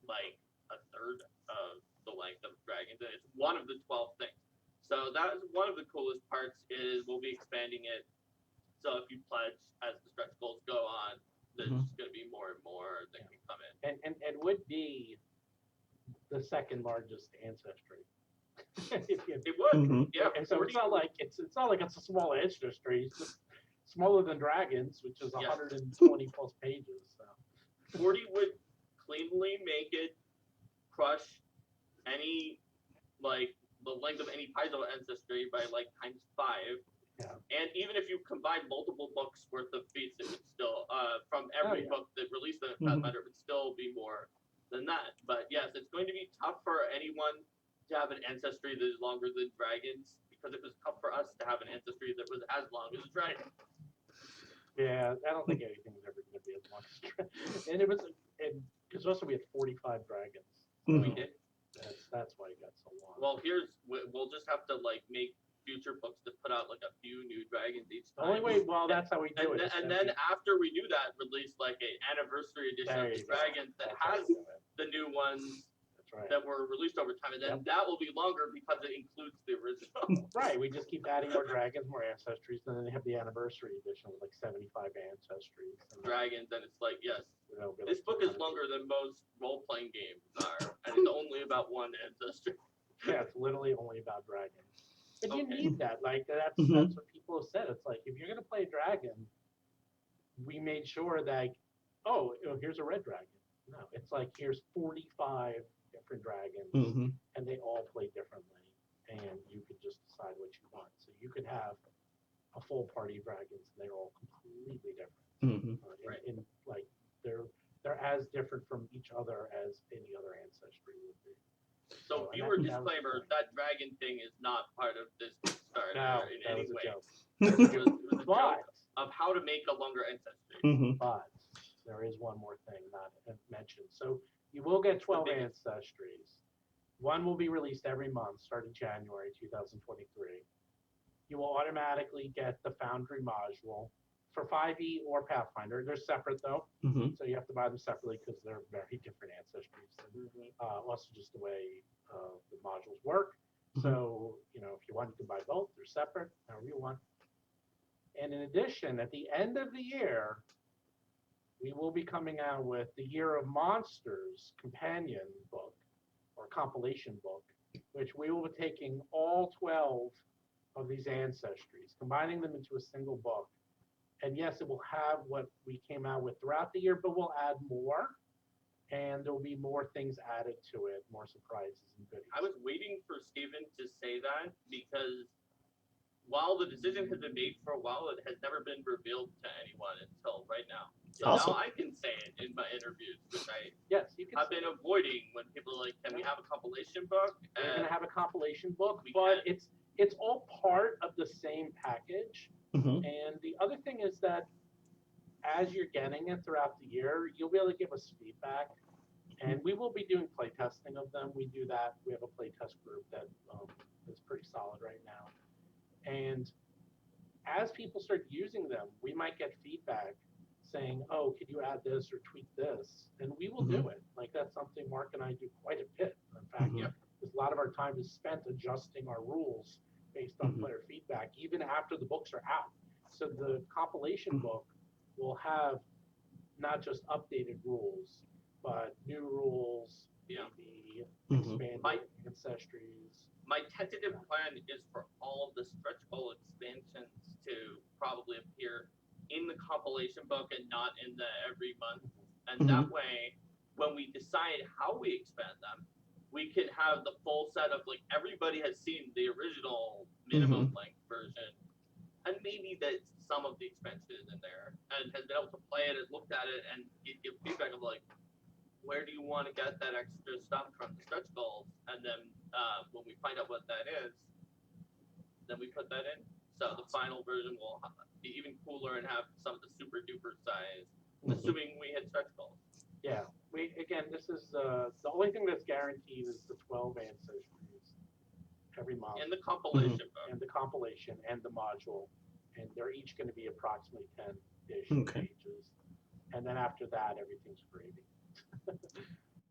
like a third of the length of dragons, and it's one of the 12 things. So that is one of the coolest parts. Is we'll be expanding it. So if you pledge as the stretch goals go on, there's going to be more and more that can come in. And would be the second largest ancestry. It would, yeah. And so it's not like it's a small ancestry. It's just smaller than dragons, which is 120 plus pages. So 40 would cleanly make it crush any like the length of any Paizo ancestry by like times 5. Yeah. And even if you combine multiple books worth of feats, it would still from every book that released the Pathfinder, it would still be more than that. But yes, it's going to be tough for anyone to have an ancestry that is longer than dragons because it was tough for us to have an ancestry that was as long as a dragon. Yeah, I don't think anything was ever going to be as long as dragons. And because also we had 45 dragons. So We did. that's why it got so long. Well, we'll just have to like make future books to put out like a few new dragons each the time. only way, well, that's how we do it. And then after we do that, release like a anniversary edition of the dragons that has the new ones that were released over time, and then that will be longer because it includes the original. Right, we just keep adding more dragons, more ancestries, and then they have the anniversary edition with like 75 ancestries. And Dragons, and it's like, yes, be this like book is longer than most role-playing games are, and it's only about one ancestor. Yeah, it's literally only about dragons. But you Okay. need that. Like that's what people have said. It's like if you're gonna play a dragon, we made sure that here's a red dragon. No, it's like here's 45 different dragons, and they all play differently, and you can just decide what you want. So you could have a full party of dragons, and they're all completely different. Right. In like they're as different from each other as any other ancestry would be. So viewer disclaimer, that dragon thing is not part of this Kickstarter in any way. It was a joke of how to make a longer ancestry. But there is one more thing not mentioned. So you will get 12 ancestries. One will be released every month starting January 2023. You will automatically get the Foundry module for 5e or Pathfinder. They're separate though, so you have to buy them separately because they're very different ancestries. Also just the way the modules work. So, if you want, you can buy both. They're separate, however you want. And in addition, at the end of the year, we will be coming out with the Year of Monsters companion book or compilation book, which we will be taking all 12 of these ancestries, combining them into a single book. And yes, it will have what we came out with throughout the year, but we'll add more. And there will be more things added to it, more surprises and goodies. I was waiting for Steven to say that because while the decision has been made for a while, it has never been revealed to anyone until right now. So now I can say it in my interviews, which I've been avoiding when people are like, can we have a compilation book? We're going to have a compilation book, but it's all part of the same package. And the other thing is that as you're getting it throughout the year, you'll be able to give us feedback. And we will be doing play testing of them. We do that. We have a play test group that is pretty solid right now. And as people start using them, we might get feedback saying, oh, could you add this or tweak this? And we will do it. Like that's something Mark and I do quite a bit. In fact, because a lot of our time is spent adjusting our rules based on player feedback, even after the books are out. So the compilation book will have not just updated rules, but new rules, maybe expanded ancestries. My tentative plan is for all of the stretch goal expansions to probably appear in the compilation book and not in the every month. And that way, when we decide how we expand them, we can have the full set of like everybody has seen the original minimum length version, and maybe that some of the expansion is in there and has been able to play it and looked at it and give feedback of like, where do you want to get that extra stuff from the stretch goals? And then when we find out what that is, then we put that in. So the final version will be even cooler and have some of the super duper size, assuming we hit stretch goals. Yeah, this is the only thing that's guaranteed is the 12 ancestries every month. And the compilation book. And the compilation and the module. And they're each going to be approximately 10-ish pages. And then after that, everything's gravy.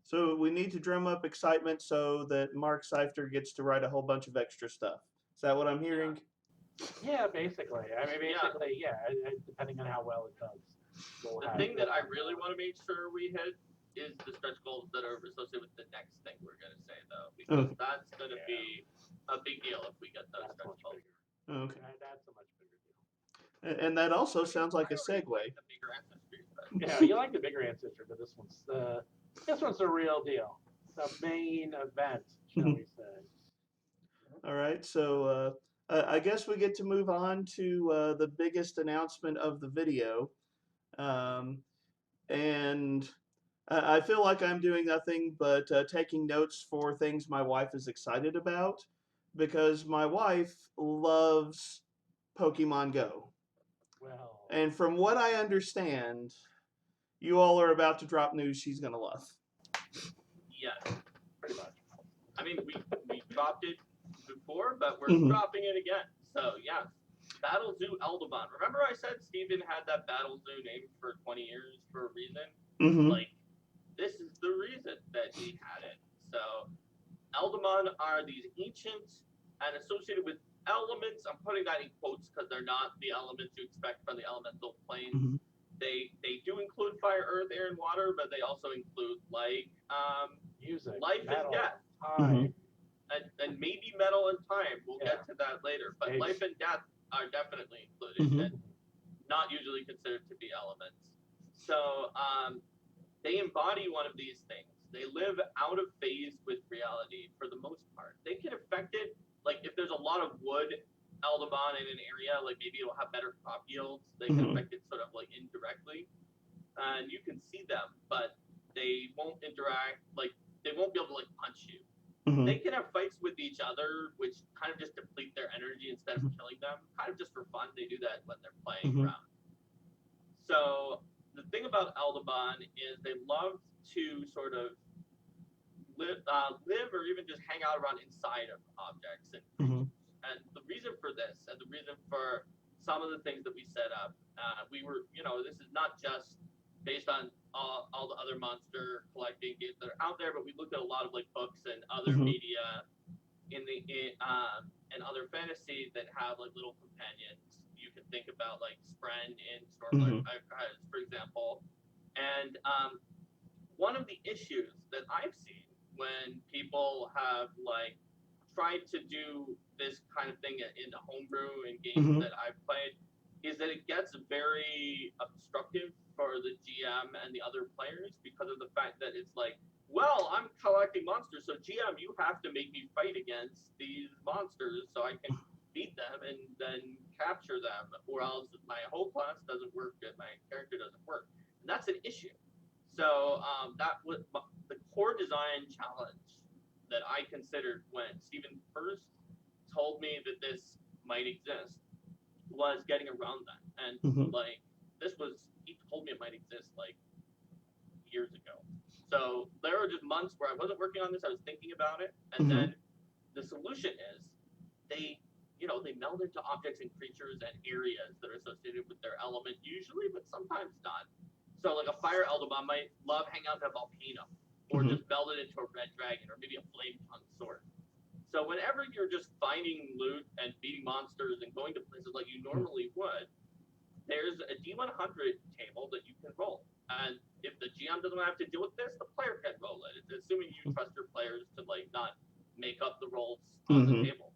So we need to drum up excitement so that Mark Seifter gets to write a whole bunch of extra stuff. Is that what I'm hearing? Yeah, basically. I mean, depending on how well it does. The thing that I really want to make sure we hit is the stretch goals that are associated with the next thing we're going to say, though, because that's going to be a big deal if we get those stretch goals. Okay. That's a much bigger deal. And that also sounds like a segue. Like the bigger ancestry, yeah, you like the bigger ancestry, but this one's the real deal. The main event, shall we say. All right, so I guess we get to move on to the biggest announcement of the video. And I feel like I'm doing nothing but taking notes for things my wife is excited about, because my wife loves Pokemon Go. Well, and from what I understand, you all are about to drop news she's going to love. Yes. I mean, we dropped it before, but we're Mhm. dropping it again. So yes, Battlezoo Eldamon. Remember I said Steven had that Battlezoo name for 20 years for a reason? Mhm. Like, this is the reason that he had it. So Eldamon are these ancient and associated with elements. I'm putting that in quotes because they're not the elements you expect from the elemental planes. Mhm. They do include fire, earth, air, and water, but they also include like Music, life and metal, death, time. and maybe metal and time. We'll Yeah. get to that later. But Space. life and death are definitely included Mhm. and not usually considered to be elements. So they embody one of these things. They live out of phase with reality for the most part. They can affect it, like if there's a lot of wood Eldamon in an area, like maybe it'll have better crop yields. They can Mhm. affect it sort of like indirectly, and you can see them, but they won't interact. Like they won't be able to like punch you. Mhm. They can have fights with each other, which kind of just deplete their energy instead of Mhm. killing them. Kind of just for fun. They do that when they're playing Mhm. around. So the thing about Eldamon is they love to sort of live or even just hang out around inside of objects and Mhm. creatures. And the reason for this, and the reason for some of the things that we set up, we were, this is not just based on all the other monster collecting games that are out there, but we looked at a lot of like books and other Mhm. media and other fantasy that have like little companions. You can think about like Spren in Stormlight Mhm. Archives, for example. And one of the issues that I've seen when people have like tried to do this kind of thing in the homebrew in games Mhm. that I've played is that it gets very obstructive for the GM and the other players because of the fact that it's like, well, I'm collecting monsters, so GM, you have to make me fight against these monsters so I can beat them and then capture them, or else my whole class doesn't work and my character doesn't work. And that's an issue. So that was the core design challenge that I considered when Stephen first told me that this might exist was getting around that. And Mhm. like he told me it might exist like years ago. So there were just months where I wasn't working on this. I was thinking about it, and Mhm. then the solution is they they meld into objects and creatures and areas that are associated with their element usually, but sometimes not. So like a fire Eldamon might love hanging out in a volcano, or Mhm. just meld it into a red dragon, or maybe a flame tongue sword. So whenever you're just finding loot and beating monsters and going to places like you normally would, there's a D100 table that you can roll. And if the GM doesn't have to deal with this, the player can roll it. It's assuming you trust your players to like not make up the rolls on the Mhm. table.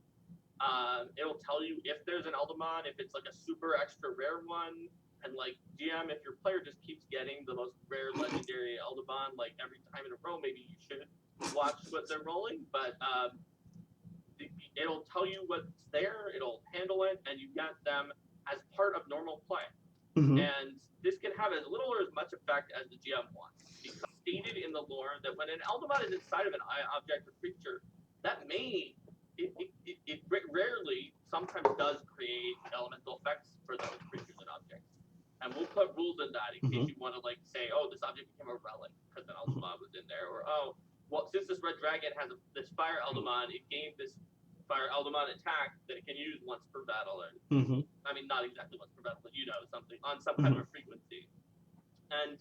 It'll tell you if there's an Eldamon, if it's like a super extra rare one, and like GM, if your player just keeps getting the most rare legendary Eldamon like every time in a row, maybe you should watch what they're rolling. But it'll tell you what's there, it'll handle it, and you get them as part of normal play. Mhm. And this can have as little or as much effect as the GM wants. Because stated in the lore that when an Eldamon is inside of an object or creature, that it rarely, sometimes does create elemental effects for those creatures and objects. And we'll put rules in that in case Mhm. you want to like say, oh, this object became a relic because an Eldamon was in there, or oh, well, since this red dragon has this fire Eldamon, it gained this fire Eldamon attack that it can use once per battle, and Mhm. I mean not exactly once per battle, but something on some kind of Mhm. a frequency. And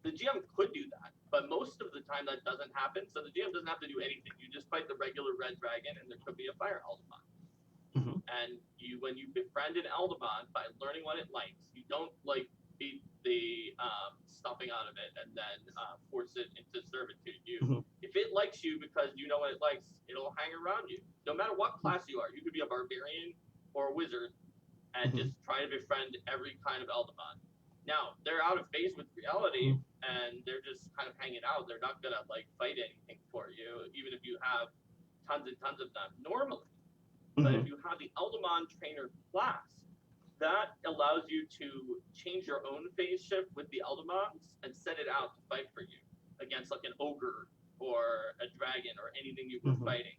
the GM could do that, but most of the time that doesn't happen. So the GM doesn't have to do anything. You just fight the regular red dragon, and there could be a fire Eldamon. Mhm. And when you befriend an Eldamon by learning what it likes, you don't like beat the stuffing out of it and then force it into servitude. Mhm. If it likes you because you know what it likes, it'll hang around you. No matter what class you are, you could be a barbarian or a wizard and Mhm. just try to befriend every kind of Eldamon. Now they're out of phase with reality and they're just kind of hanging out. They're not gonna like fight anything for you, even if you have tons and tons of them normally. But if Mhm. you have the Eldamon trainer class, that allows you to change your own phase shift with the Eldamons and set it out to fight for you against like an ogre or a dragon or anything you were Mhm. fighting.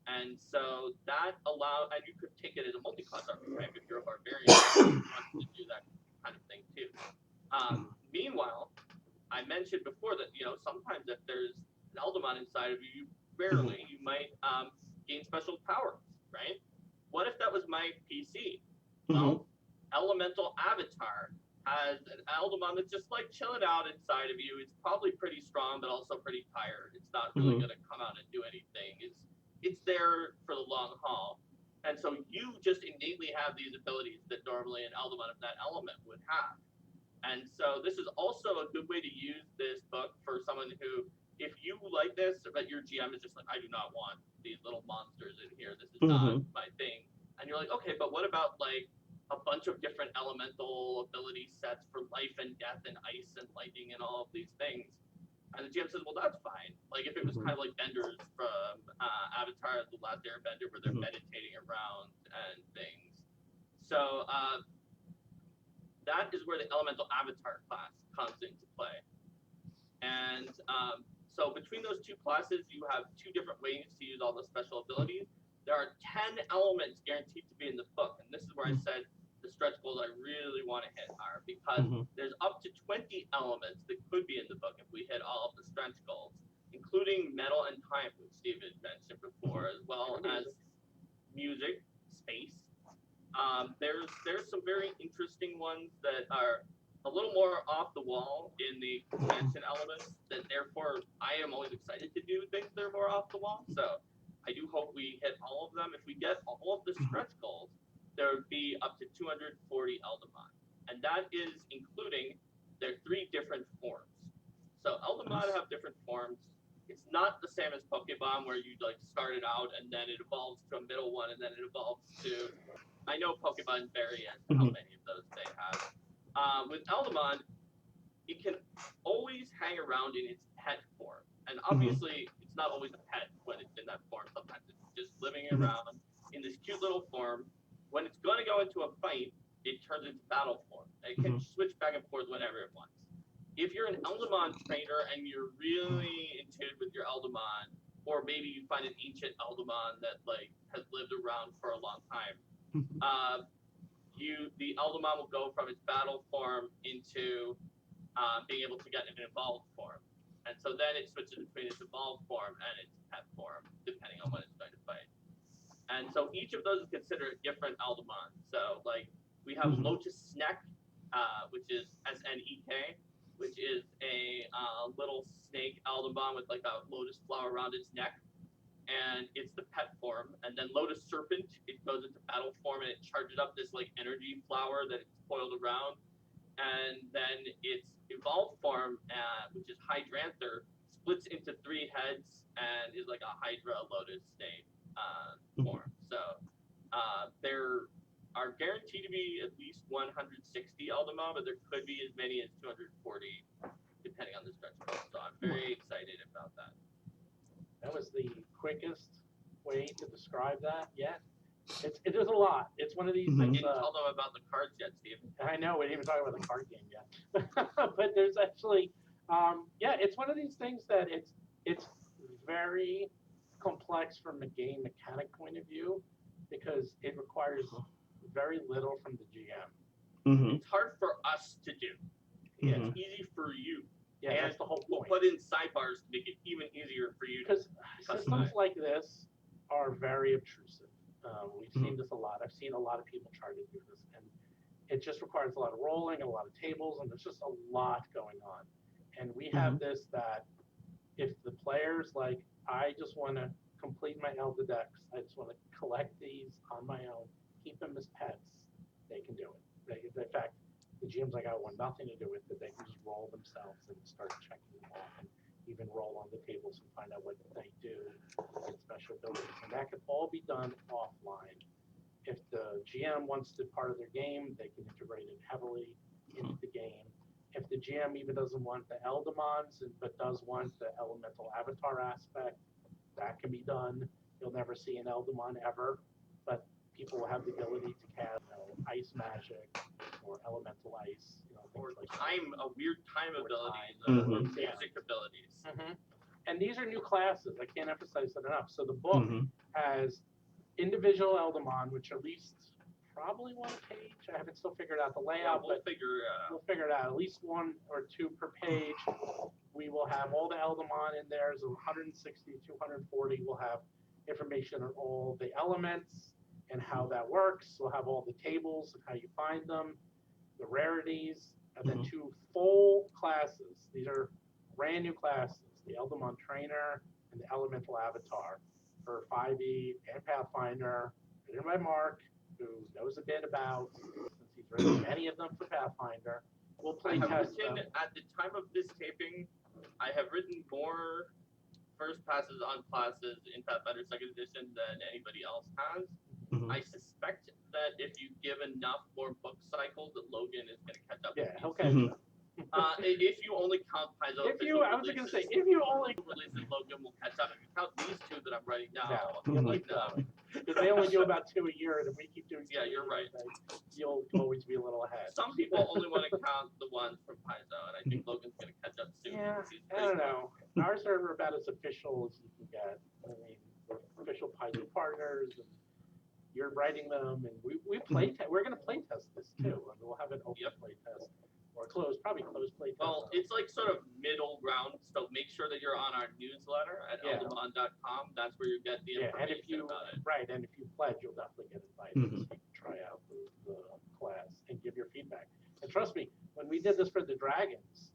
And so that and you could take it as a multi-class archetype if you're a barbarian who wants to do that kind of thing too. Meanwhile, I mentioned before that sometimes if there's an Eldamon inside of you, you rarely, you might gain special powers, right? What if that was my PC? Well, Elemental Avatar has an Eldamon that's just like chilling out inside of you. It's probably pretty strong, but also pretty tired. It's not really going to come out and do anything. It's there for the long haul. And so you just innately have these abilities that normally an Eldamon of that element would have. And so this is also a good way to use this book for someone who, if you like this, but your GM is just like, I do not want these little monsters in here. This is not my thing. And you're like, okay, but what about like a bunch of different elemental ability sets for life and death and ice and lightning and all of these things? And the GM says, well, that's fine. Like if it was kind of like benders from Avatar: The Last Airbender, where they're meditating around and things. So that is where the Elemental Avatar class comes into play. And so between those two classes, you have two different ways to use all the special abilities. There are 10 elements guaranteed to be in the book. And this is where I said the stretch goals I really want to hit are, because there's up to 20 elements that could be in the book if we hit all of the stretch goals, including metal and time, which Steve had mentioned before, as well as music, space. There's some very interesting ones that are a little more off the wall in the expansion elements, that therefore I am always excited to do things that are more off the wall. So I do hope we hit all of them. If we get all of the stretch goals, there would be up to 240 Eldamon. And that is including their 3 different forms. So Eldamon have different forms. It's not the same as Pokemon, where you like start it out and then it evolves to a middle one and then it evolves to, I know Pokemon vary as to how many of those they have. With Eldamon, it can always hang around in its pet form. And obviously, it's not always a pet when it's in that form. Sometimes it's just living around in this cute little form. When it's going to go into a fight, it turns into battle form. And it can switch back and forth whenever it wants. If you're an Eldamon trainer and you're really in tune with your Eldamon, or maybe you find an ancient Eldamon that like has lived around for a long time, the Eldamon will go from its battle form into being able to get an evolved form. And so then it switches between its evolved form and its pet form, depending on when it's going to fight. And so each of those is considered a different Eldamon. So like we have Lotus Sneck, which is SNEK, which is a little snake Eldamon with like a lotus flower around its neck. And it's the pet form. And then Lotus Serpent, it goes into battle form and it charges up this like energy flower that it's coiled around. And then its evolved form, which is Hydranther, splits into 3 heads and is like a Hydra Lotus snake form. So there are guaranteed to be at least 160 Eldamon, but there could be as many as 240 depending on the stretch goal. So I'm very excited about that. That was the quickest way to describe that yet. There's a lot. It's one of these I things. didn't tell them about the cards yet, Steve. I know, we didn't even talk about the card game yet. But there's actually, it's one of these things that it's very complex from a game mechanic point of view, because it requires very little from the GM. It's hard for us to do. It's easy for you. Yeah, and that's the whole we'll point. put in sidebars to make it even easier for you. Because systems like this are very obtrusive. We've seen this a lot. I've seen a lot of people try to do this, and it just requires a lot of rolling and a lot of tables, and there's just a lot going on. And we have this that if the player's like, I just want to complete my Elder decks, I just want to collect these on my own, keep them as pets, they can do it. In fact, the GM's like, I want nothing to do with it. They can just roll themselves and start checking them off, and even roll on the tables and find out what they do, get special abilities. And that can all be done offline. If the GM wants to part of their game, they can integrate it heavily into the game. If the GM even doesn't want the Eldamons, but does want the elemental avatar aspect, that can be done. You'll never see an Eldamon ever, but people will have the ability to cast ice magic or elemental ice, Or like time, a weird time Or abilities, time. or music abilities. And these are new classes. I can't emphasize that enough. So the book has individual Eldamon, which at least probably 1 page. I haven't still figured out the layout, We'll but figure it out. we'll figure it out. At least 1 or 2 per page. we will have all the Eldamon in there. So 160, 240. We'll have information on all the elements and how that works. We'll have all the tables and how you find them, the rarities, and then 2 full classes. These are brand new classes, the Eldamon Trainer and the Elemental Avatar for 5e and Pathfinder, written by Mark, who knows a bit about, since he's written many of them for Pathfinder. We'll play test them. At the time of this taping, I have written more first passes on classes in Pathfinder 2nd Edition than anybody else has. I suspect that if you give enough more book cycles, that Logan is going to catch up. Yeah, he'll catch up. If you only count Paizo I was going to say, if you only releases, Logan will catch up. If you count these 2 that I'm writing now, because they only do about 2 a year, and if we keep doing, you're right. You'll always be a little ahead. Some people only want to count the ones from Paizo, and I think Logan's going to catch up soon. Yeah, I don't know. Ours are about as official as you can get. I mean, we're official Paizo partners, and you're writing them, and we play. We're going to play test this too, and we'll have an open play test. Or probably closed play test. Well, it's like sort of middle ground, so make sure that you're on our newsletter at eldamon.com. That's where you get the information about it. Right, and if you pledge, you'll definitely get invited so you can try out the class and give your feedback. And trust me, when we did this for the Dragons,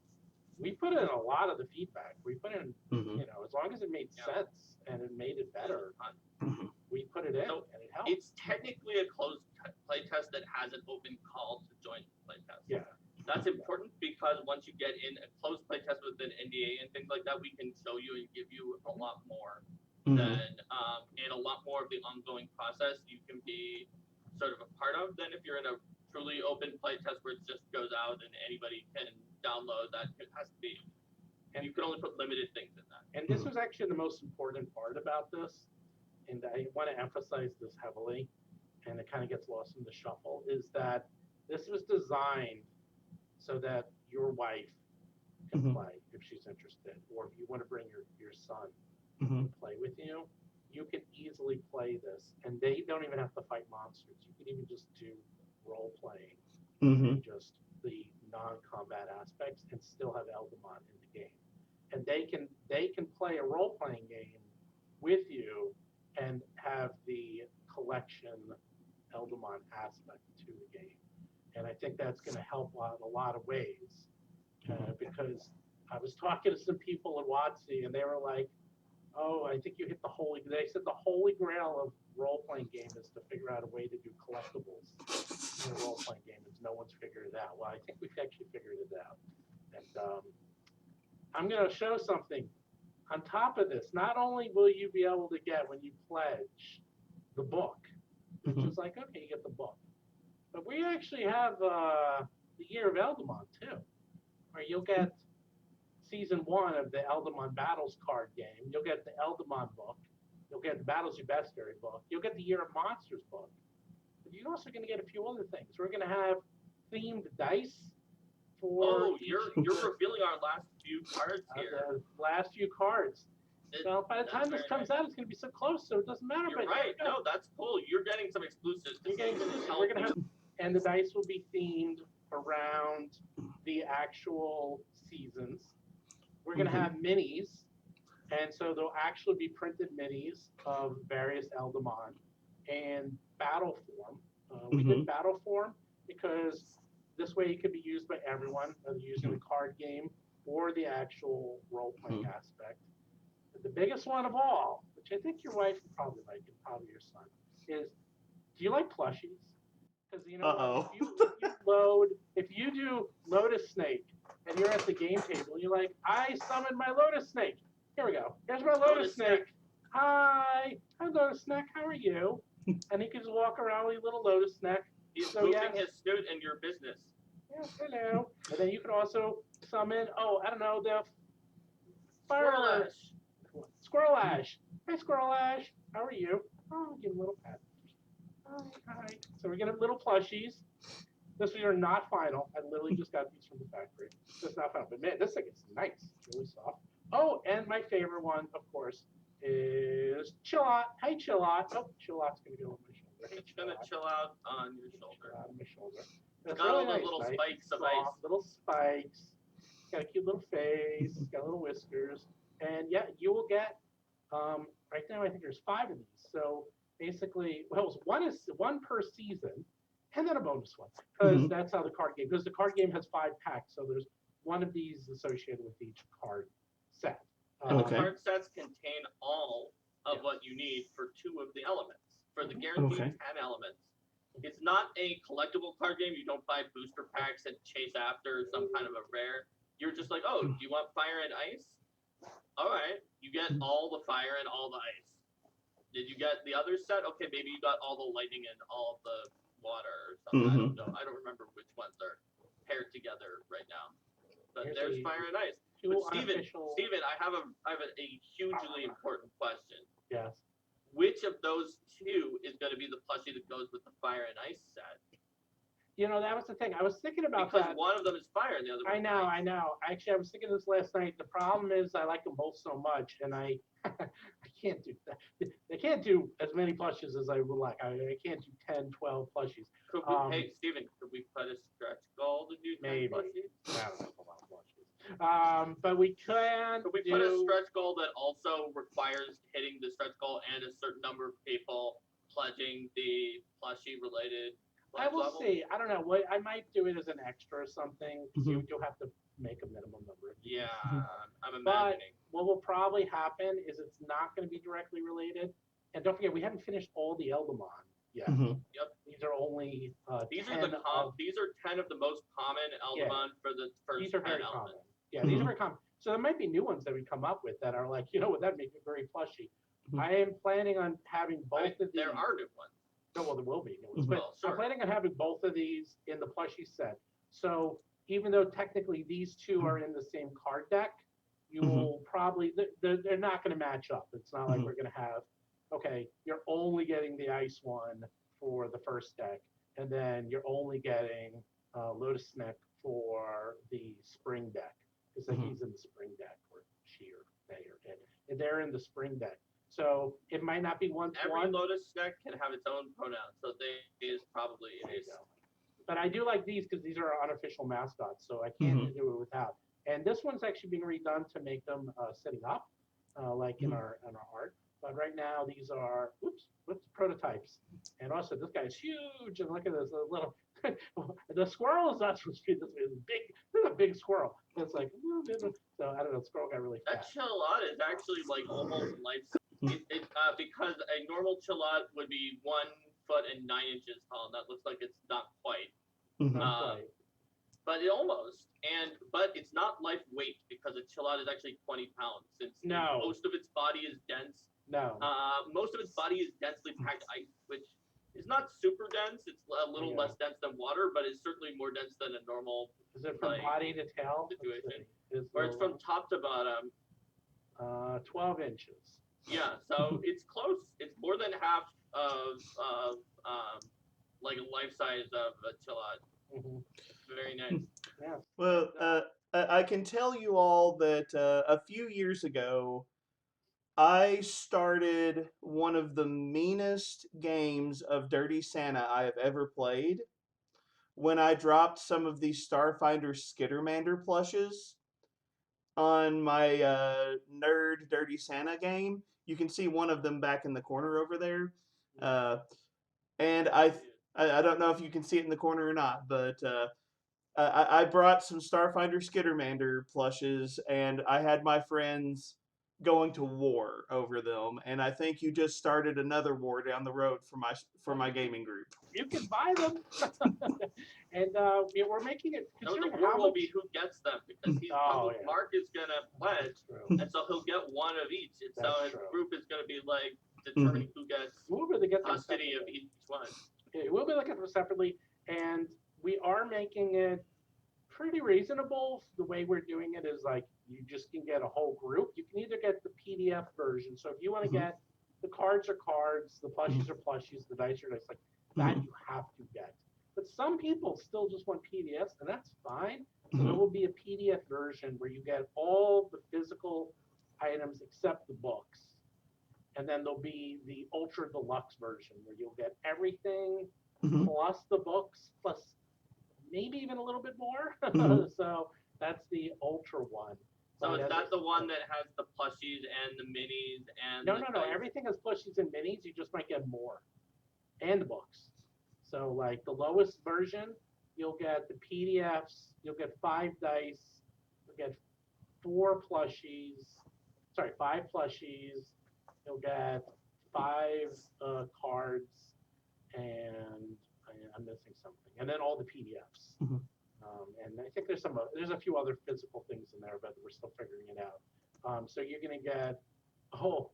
we put in a lot of the feedback. We put in, as long as it made sense and it made it better, we put it in, and it helped. It's technically a closed play test that has an open call to join the play test. Yeah. That's important because once you get in a closed play test with an NDA and things like that, we can show you and give you a lot more than, and a lot more of the ongoing process you can be sort of a part of than if you're in a truly open play test where it just goes out and anybody can download. That it has to be, and you can only put limited things in that. And this was actually the most important part about this, and I want to emphasize this heavily, and it kind of gets lost in the shuffle, is that this was designed so that your wife can play if she's interested, or if you want to bring your son to play with you, you can easily play this, and they don't even have to fight monsters. You can even just do role playing, just the non-combat aspects, and still have Eldamon in the game. And they can play a role playing game with you and have the collection Eldamon aspect to the game. And I think that's going to help out a lot of ways, because I was talking to some people at WotC, and they were like, "Oh, I think you hit the holy." They said the holy grail of role-playing game is to figure out a way to do collectibles in a role-playing game, and no one's figured it out. Well, I think we've actually figured it out, and I'm going to show something. On top of this, not only will you be able to get, when you pledge, the book, which is like, okay, you get the book. But we actually have the Year of Eldamon too, where you'll get Season 1 of the Eldamon Battles card game. You'll get the Eldamon book. You'll get the Battlezoo Bestiary book. You'll get the Year of Monsters book. But you're also going to get a few other things. We're going to have themed dice for. Oh, you're revealing our last few cards here. The last few cards. Well, by the time this comes out, it's going to be so close, so it doesn't matter. You're right. No, that's cool. You're getting some exclusives. We're going to have. And the dice will be themed around the actual seasons. We're going to have minis, and so there'll actually be printed minis of various Eldamon and battle form. We did battle form because this way it could be used by everyone, whether using the card game or the actual role-playing aspect. But the biggest one of all, which I think your wife would probably like, and probably your son, is, do you like plushies? Because if you do Lotus Snake and you're at the game table and you're like, I summoned my Lotus Snake. Here we go. Here's my Lotus Snake. Hi, Lotus Snake. How are you? And he can just walk around with a little Lotus Snake. He's moving his snoot in your business. Yes, hello. And then you can also summon, the Squirrel Ash. Hey, Squirrel Ash. How are you? Oh, give him a little pat. Hi. So we're getting little plushies. This are not final. I literally just got these from the factory. It's not final, but man, this thing is nice. It's really soft. Oh, and my favorite one, of course, is Chillot. Hey, Chillot. Oh, Chillot's gonna go on my shoulder. It's gonna chill out on your shoulder. On my shoulder. It's got all the little spikes of ice. Little spikes. got a cute little face, got little whiskers, and yeah, you will get. Right now, I think there's 5 of these. So basically, well, one per season, and then a bonus one because that's how the card game. Because the card game has 5 packs, so there's one of these associated with each card set. And the Okay. card sets contain all of what you need for 2 of the elements. For the guaranteed 10 elements. It's not a collectible card game. You don't buy booster packs and chase after some kind of a rare. You're just like, oh, do you want fire and ice? All right, you get all the fire and all the ice. Did you get the other set? Okay, maybe you got all the lightning and all the water or something. I don't know. I don't remember which ones are paired together right now. But there's fire and ice. But Steven, I have a hugely important question. Yes. Which of those 2 is going to be the plushie that goes with the fire and ice set? You know, that was the thing. I was thinking about because that. one of them is fire and the other one I know, is ice. I know. Actually, I was thinking this last night. The problem is I like them both so much, and I can't do that. I can't do as many plushies as I would like. I can't do 10, 12 plushies. Could we, hey, Steven, could we put a stretch goal to do 10 Maybe. plushies? I don't know a lot of plushies. But we can. Could we put a stretch goal that also requires hitting the stretch goal and a certain number of people pledging the plushie related? I will see. I don't know. I might do it as an extra or something. You'll have to make a minimum number. Yeah, I'm imagining. But what will probably happen is it's not going to be directly related. And don't forget, we haven't finished all the Eldamon yet. Yep. These are only these 10 are these are 10 of the most common Eldamon for the first these are 10 very elements. common. Yeah, these are very common. So there might be new ones that we come up with that are like, you know what, that makes it very plushy. I am planning on having both of these. There are new ones. No, well, there will be new ones. But I'm planning on having both of these in the plushie set. So even though technically these 2 are in the same card deck, you will probably, they're not going to match up. It's not like we're going to have, okay, you're only getting the ice one for the first deck, and then you're only getting Lotus Neck for the spring deck, because he's in the spring deck, or she or they are in. And they're in the spring deck. So it might not be 1-to-1. Every Lotus deck can have its own pronoun, so they is probably it is. But I do like these because these are our unofficial mascots, so I can't do it without. And this one's actually being redone to make them sitting up, like in our art. But right now these are prototypes. And also this guy is huge, and look at this little. The squirrel is not supposed to be this big. This is a big squirrel. It's like so I don't know. The squirrel got really fat. That chalot is actually like almost life. Because a normal chalot would be 1 foot and 9 inches tall, and that looks like it's not quite. But it almost. But it's not life weight because a chalot is actually 20 pounds. Since most of its body is dense. Most of its body is densely packed ice, which is not super dense. It's a little less dense than water, but it's certainly more dense than a normal. Is it from body to tail situation? Or it's from top to bottom. 12 inches. Yeah, so it's close. It's more than half of like a life size of a chalot. Very nice. Yeah. Well, I can tell you all that a few years ago, I started one of the meanest games of Dirty Santa I have ever played when I dropped some of these Starfinder Skittermander plushes on my nerd Dirty Santa game. You can see one of them back in the corner over there. And I don't know if you can see it in the corner or not, but I brought some Starfinder Skittermander plushes, and I had my friends going to war over them, and I think you just started another war down the road for my gaming group. You can buy them, and we're making it. No, the war will be who gets them, because Mark is gonna pledge, and so he'll get one of each, and so his group is gonna be like determining who gets custody of each one. Yeah, we'll be looking for separately, and we are making it pretty reasonable. The way we're doing it is like you just can get a whole group. You can either get the PDF version. So if you want to get the cards are cards, the plushies are plushies, the dice are dice, like that you have to get. But some people still just want PDFs, and that's fine. So there will be a PDF version where you get all the physical items except the books. And then there'll be the ultra deluxe version where you'll get everything plus the books, plus maybe even a little bit more. So That's the Ultra one. So But is as that I- the one that has the plushies and the minis and No, the no, no. dice? Everything has plushies and minis. You just might get more, and the books. So like the lowest version, you'll get the PDFs. You'll get 5 dice. You'll get 4 plushies. Sorry, 5 plushies. You'll get 5 cards, and I'm missing something. And then all the PDFs. Mhm. And I think there's a few other physical things in there, but we're still figuring it out. So you're gonna get oh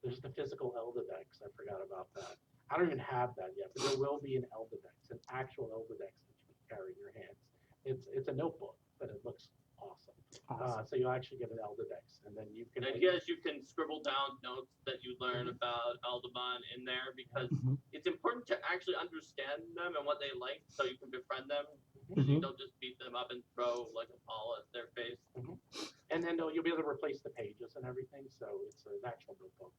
there's the physical Eldadex. I forgot about that. I don't even have that yet, but there will be an Eldadex, an actual Eldadex that you can carry in your hands. It's a notebook, but it looks awesome. Awesome. So you'll actually get an Eldadex, and then you can. And yes, you can scribble down notes that you learn about Eldamon in there because Mhm. it's important to actually understand them and what they like so you can befriend them. So Mhm. you don't just beat them up and throw like a ball at their face. And then you'll be able to replace the pages and everything, so it's an actual notebook.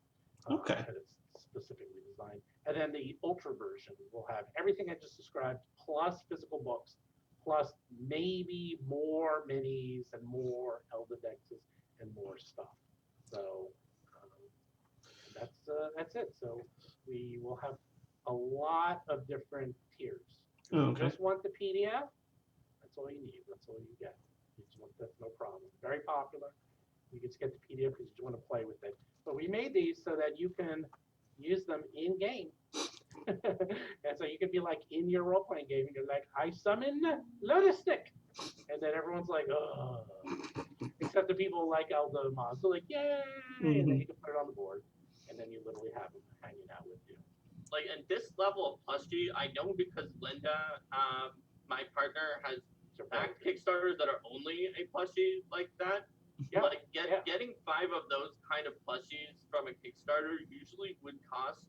Okay. That it's specifically designed. And then the Ultra version will have everything I just described, plus physical books, plus maybe more minis and more Eldadexes and more stuff. So that's it. So we will have a lot of different tiers. If you Okay. just want the PDF, that's all you need. That's all you get. That's no problem. Very popular. You just get the PDF because you want to play with it. But we made these so that you can use them in game. And so you can be like in your role playing game, and you're like, I summon Lotus Stick. And then everyone's like, oh. Except the people like Eldamon. So like, yay! And then you can put it on the board. And then you literally have them hanging out with you. Like, and this level of plushie, I know because Linda, my partner, has backed Kickstarters that are only a plushie like that. Yeah. Like getting 5 of those kind of plushies from a Kickstarter usually would cost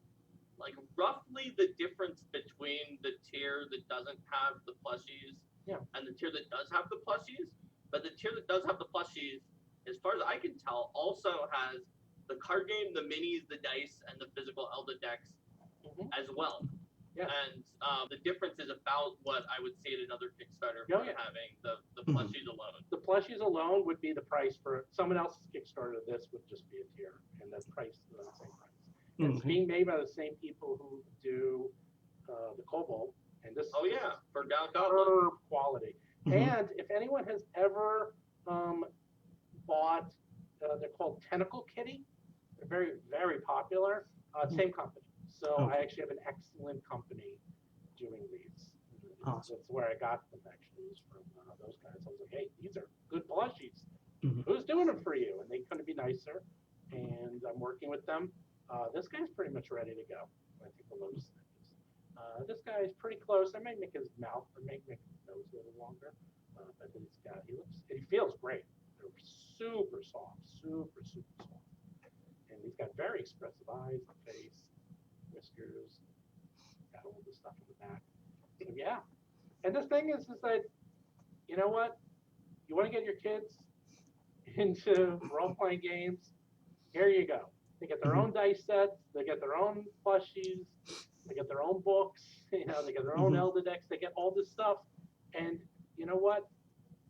like roughly the difference between the tier that doesn't have the plushies and the tier that does have the plushies. But the tier that does have the plushies, as far as I can tell, also has the card game, the minis, the dice, and the physical Eldadex as well. Yes. And the difference is about what I would see at another Kickstarter for having the plushies alone. The plushies alone would be the price for someone else's Kickstarter. This would just be a tier, and the price is the same price. It's being made by the same people who do the Kobold, and this. Oh yeah, for Goblin quality. And if anyone has ever bought, they're called Tentacle Kitty. They're very, very popular. Same company. So I actually have an excellent company doing these. Awesome. That's where I got them actually, is from those guys. I was like, hey, these are good plushies. Who's doing them for you? And they couldn't be nicer. And I'm working with them. This guy's pretty much ready to go. I think the Lotus Stick is. This guy is pretty close. I might make his mouth or make his nose a little longer. But he feels great. They're super soft, super soft. And he's got very expressive eyes, face, whiskers, got all this stuff in the back. So yeah. And this thing is that, you know what? You want to get your kids into role-playing games? Here you go. They get their own dice sets. They get their own plushies. They get their own books. They get their own Eldadex. They get all this stuff. And you know what?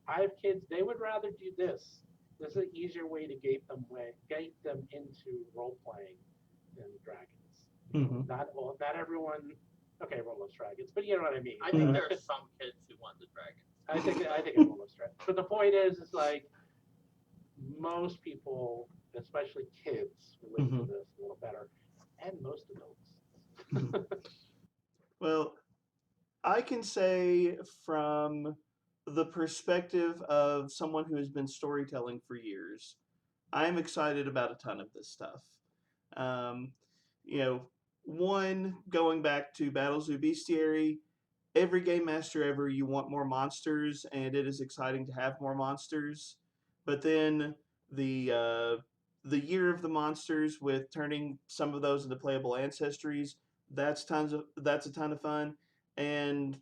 I have kids. They would rather do this. This is an easier way to gate them into role-playing than dragons. Not everyone. Okay, everyone loves dragons, but you know what I mean. I think there are some kids who want the dragons. I think everyone loves dragons. But the point is like most people, especially kids, relate to this a little better, and most adults. Well, I can say from the perspective of someone who has been storytelling for years, I'm excited about a ton of this stuff. You know, one, going back to Battlezoo Bestiary, every game master ever, you want more monsters, and it is exciting to have more monsters. But then the year of the monsters with turning some of those into playable ancestries, that's a ton of fun. And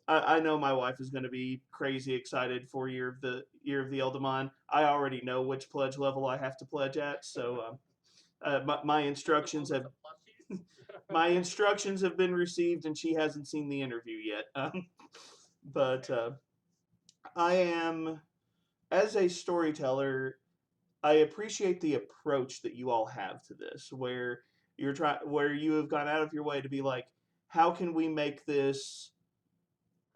I know my wife is going to be crazy excited for year of the Eldamon. I already know which pledge level I have to pledge at, so my instructions have my instructions have been received, and she hasn't seen the interview yet. But I am, as a storyteller, I appreciate the approach that you all have to this, where where you have gone out of your way to be like, how can we make this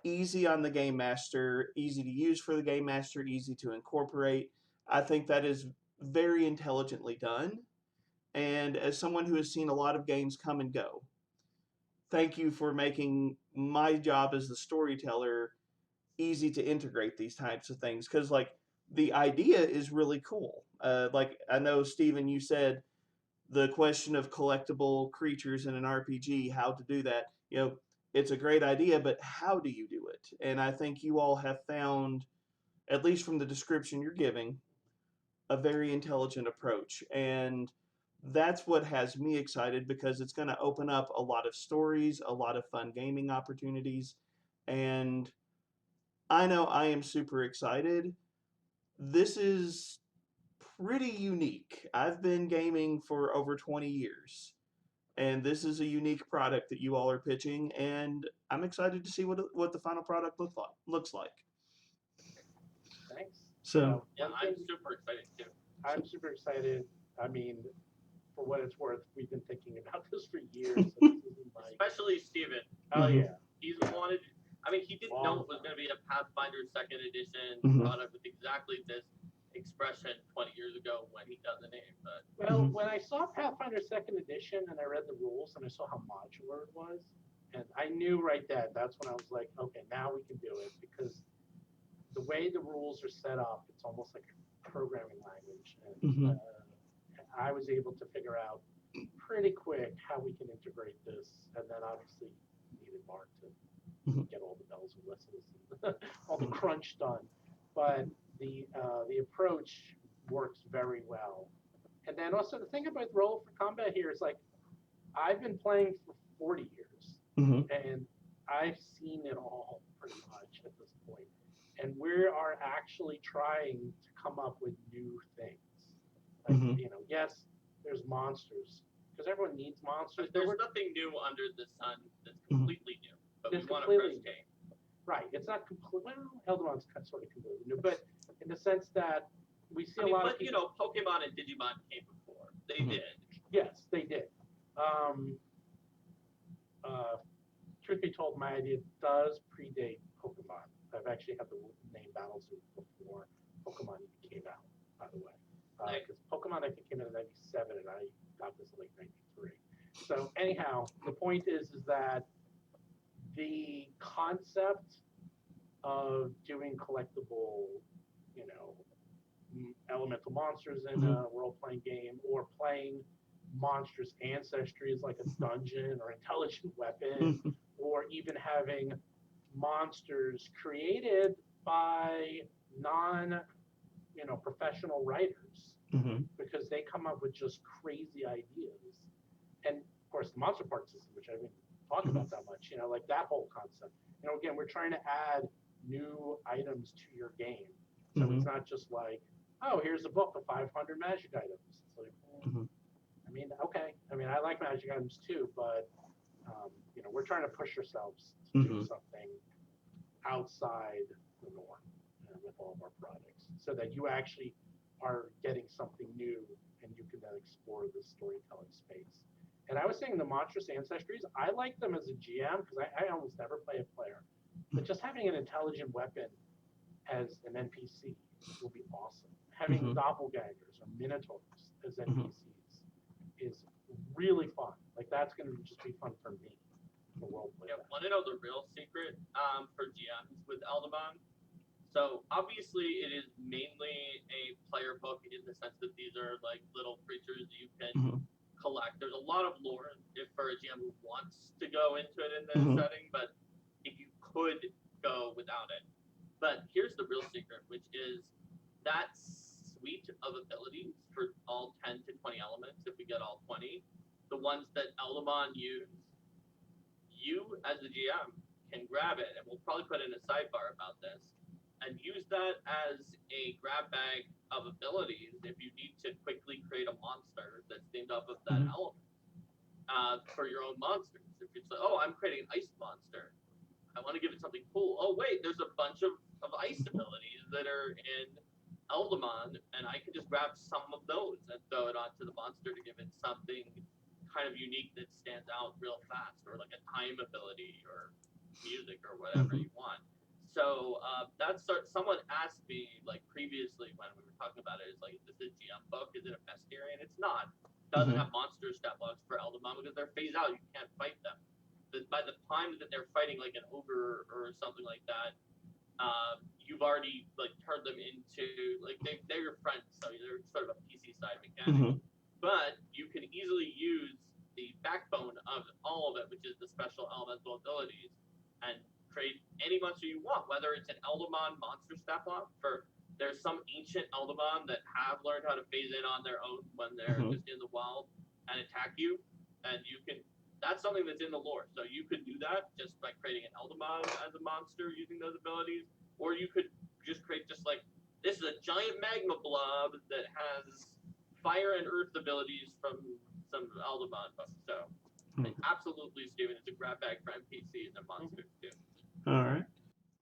easy on the game master, easy to use for the game master, easy to incorporate. I think that is very intelligently done. And as someone who has seen a lot of games come and go, thank you for making my job as the storyteller easy to integrate these types of things. Because, like, the idea is really cool. Like, I know, Steven, you said the question of collectible creatures in an RPG, how to do that. It's a great idea, but how do you do it? And I think you all have found, at least from the description you're giving, a very intelligent approach. And that's what has me excited because it's going to open up a lot of stories, a lot of fun gaming opportunities. And I know I am super excited. This is pretty unique. I've been gaming for over 20 years, and this is a unique product that you all are pitching, and I'm excited to see what the final product looks like. Thanks. So, Yeah, One I'm thing- super excited too. I'm super excited. I mean, for what it's worth, we've been thinking about this for years. So this isn't like, Especially Steven. oh Mhm. yeah, He's wanted. I mean, he didn't know it was going to be a Pathfinder Second Edition Mhm. product with exactly this expression 20 years ago when he got the name. But well, Mhm. when I saw Pathfinder Second Edition and I read the rules and I saw how modular it was, and I knew right then, that's when I was like, okay, now we can do it because the way the rules are set up, it's almost like a programming language, and Mhm. I was able to figure out pretty quick how we can integrate this, and then obviously needed Mark to Mhm. get all the bells and whistles and all the crunch done. But the approach works very well. And then also the thing about Roll for Combat here is like I've been playing for 40 years, Mhm. and I've seen it all pretty much at this point. And we are actually trying to come up with new things. Like, Mhm. yes, there's monsters because everyone needs monsters. but there's we're- nothing new under the sun that's Mhm. completely new. But It's we want a completely fresh take. Right. It's not complete. Well, Eldamon's sort of completely new, but in the sense that we see I a mean, lot but of you people. know, Pokemon and Digimon came before. They Mhm. did. Yes, they did. Truth be told, my idea does predate Pokemon. I've actually had the name Battlezoo before Pokemon even came out, by the way. Because Pokemon, I think, came out in '97, and I got this in like '93. So anyhow, the point is that the concept of doing collectible, you know, elemental monsters in a role-playing game, or playing monstrous ancestries like a dungeon or intelligent weapon, Mhm. or even having monsters created by non, professional writers Mhm. because they come up with just crazy ideas. And of course, the monster part system, which I didn't talk about that much, like that whole concept. Again, we're trying to add new items to your game. So it's not just like, oh, here's a book of 500 magic items. It's like, Mhm. I mean, okay. I mean, I like magic items too, but we're trying to push ourselves to do Mhm. something outside the norm with all of our products, so that you actually are getting something new and you can then explore the storytelling space. And I was saying the monstrous ancestries, I like them as a GM because I almost never play a player, but just having an intelligent weapon as an NPC will be awesome. Having Mhm. doppelgangers or minotaurs as NPCs is really fun. Like that's going to just be fun for me to role play. Yeah, want to know the real secret for GMs with Eldamon? So obviously it is mainly a player book in the sense that these are like little creatures that you can Mhm. collect. There's a lot of lore if for a GM who wants to go into it in this Mhm. setting, but if you could go without it. But here's the real secret, which is that suite of abilities for all 10 to 20 elements, if we get all 20, the ones that Eldamon use, you as the GM can grab it, and we'll probably put in a sidebar about this, and use that as a grab bag of abilities if you need to quickly create a monster that's themed off of that element for your own monsters. If it's like, oh, I'm creating an ice monster, I want to give it something cool. Oh, wait, there's a bunch of of ice abilities that are in Eldamon, and I can just grab some of those and throw it onto the monster to give it something kind of unique that stands out real fast, or like a time ability or music or whatever you want. So someone asked me like previously when we were talking about it, is like, is this a GM book? Is it a Bestiary? And it's not. It doesn't have monster stat blocks for Eldamon because they're phased out. You can't fight them. By the time that they're fighting like an ogre or something like that, you've already like turned them into like they're your friends, so they're sort of a PC side mechanic. But you can easily use the backbone of all of it, which is the special elemental abilities, and create any monster you want, whether it's an Eldamon monster stat block for there's some ancient Eldamon that have learned how to phase in on their own when they're just in the wild and attack you, and you can. That's something that's in the lore, so you could do that just by creating an Eldamon as a monster using those abilities, or you could just create just like this is a giant magma blob that has fire and earth abilities from some Eldamon books. So absolutely, Steven, it's a grab bag for NPCs and monsters too. All right.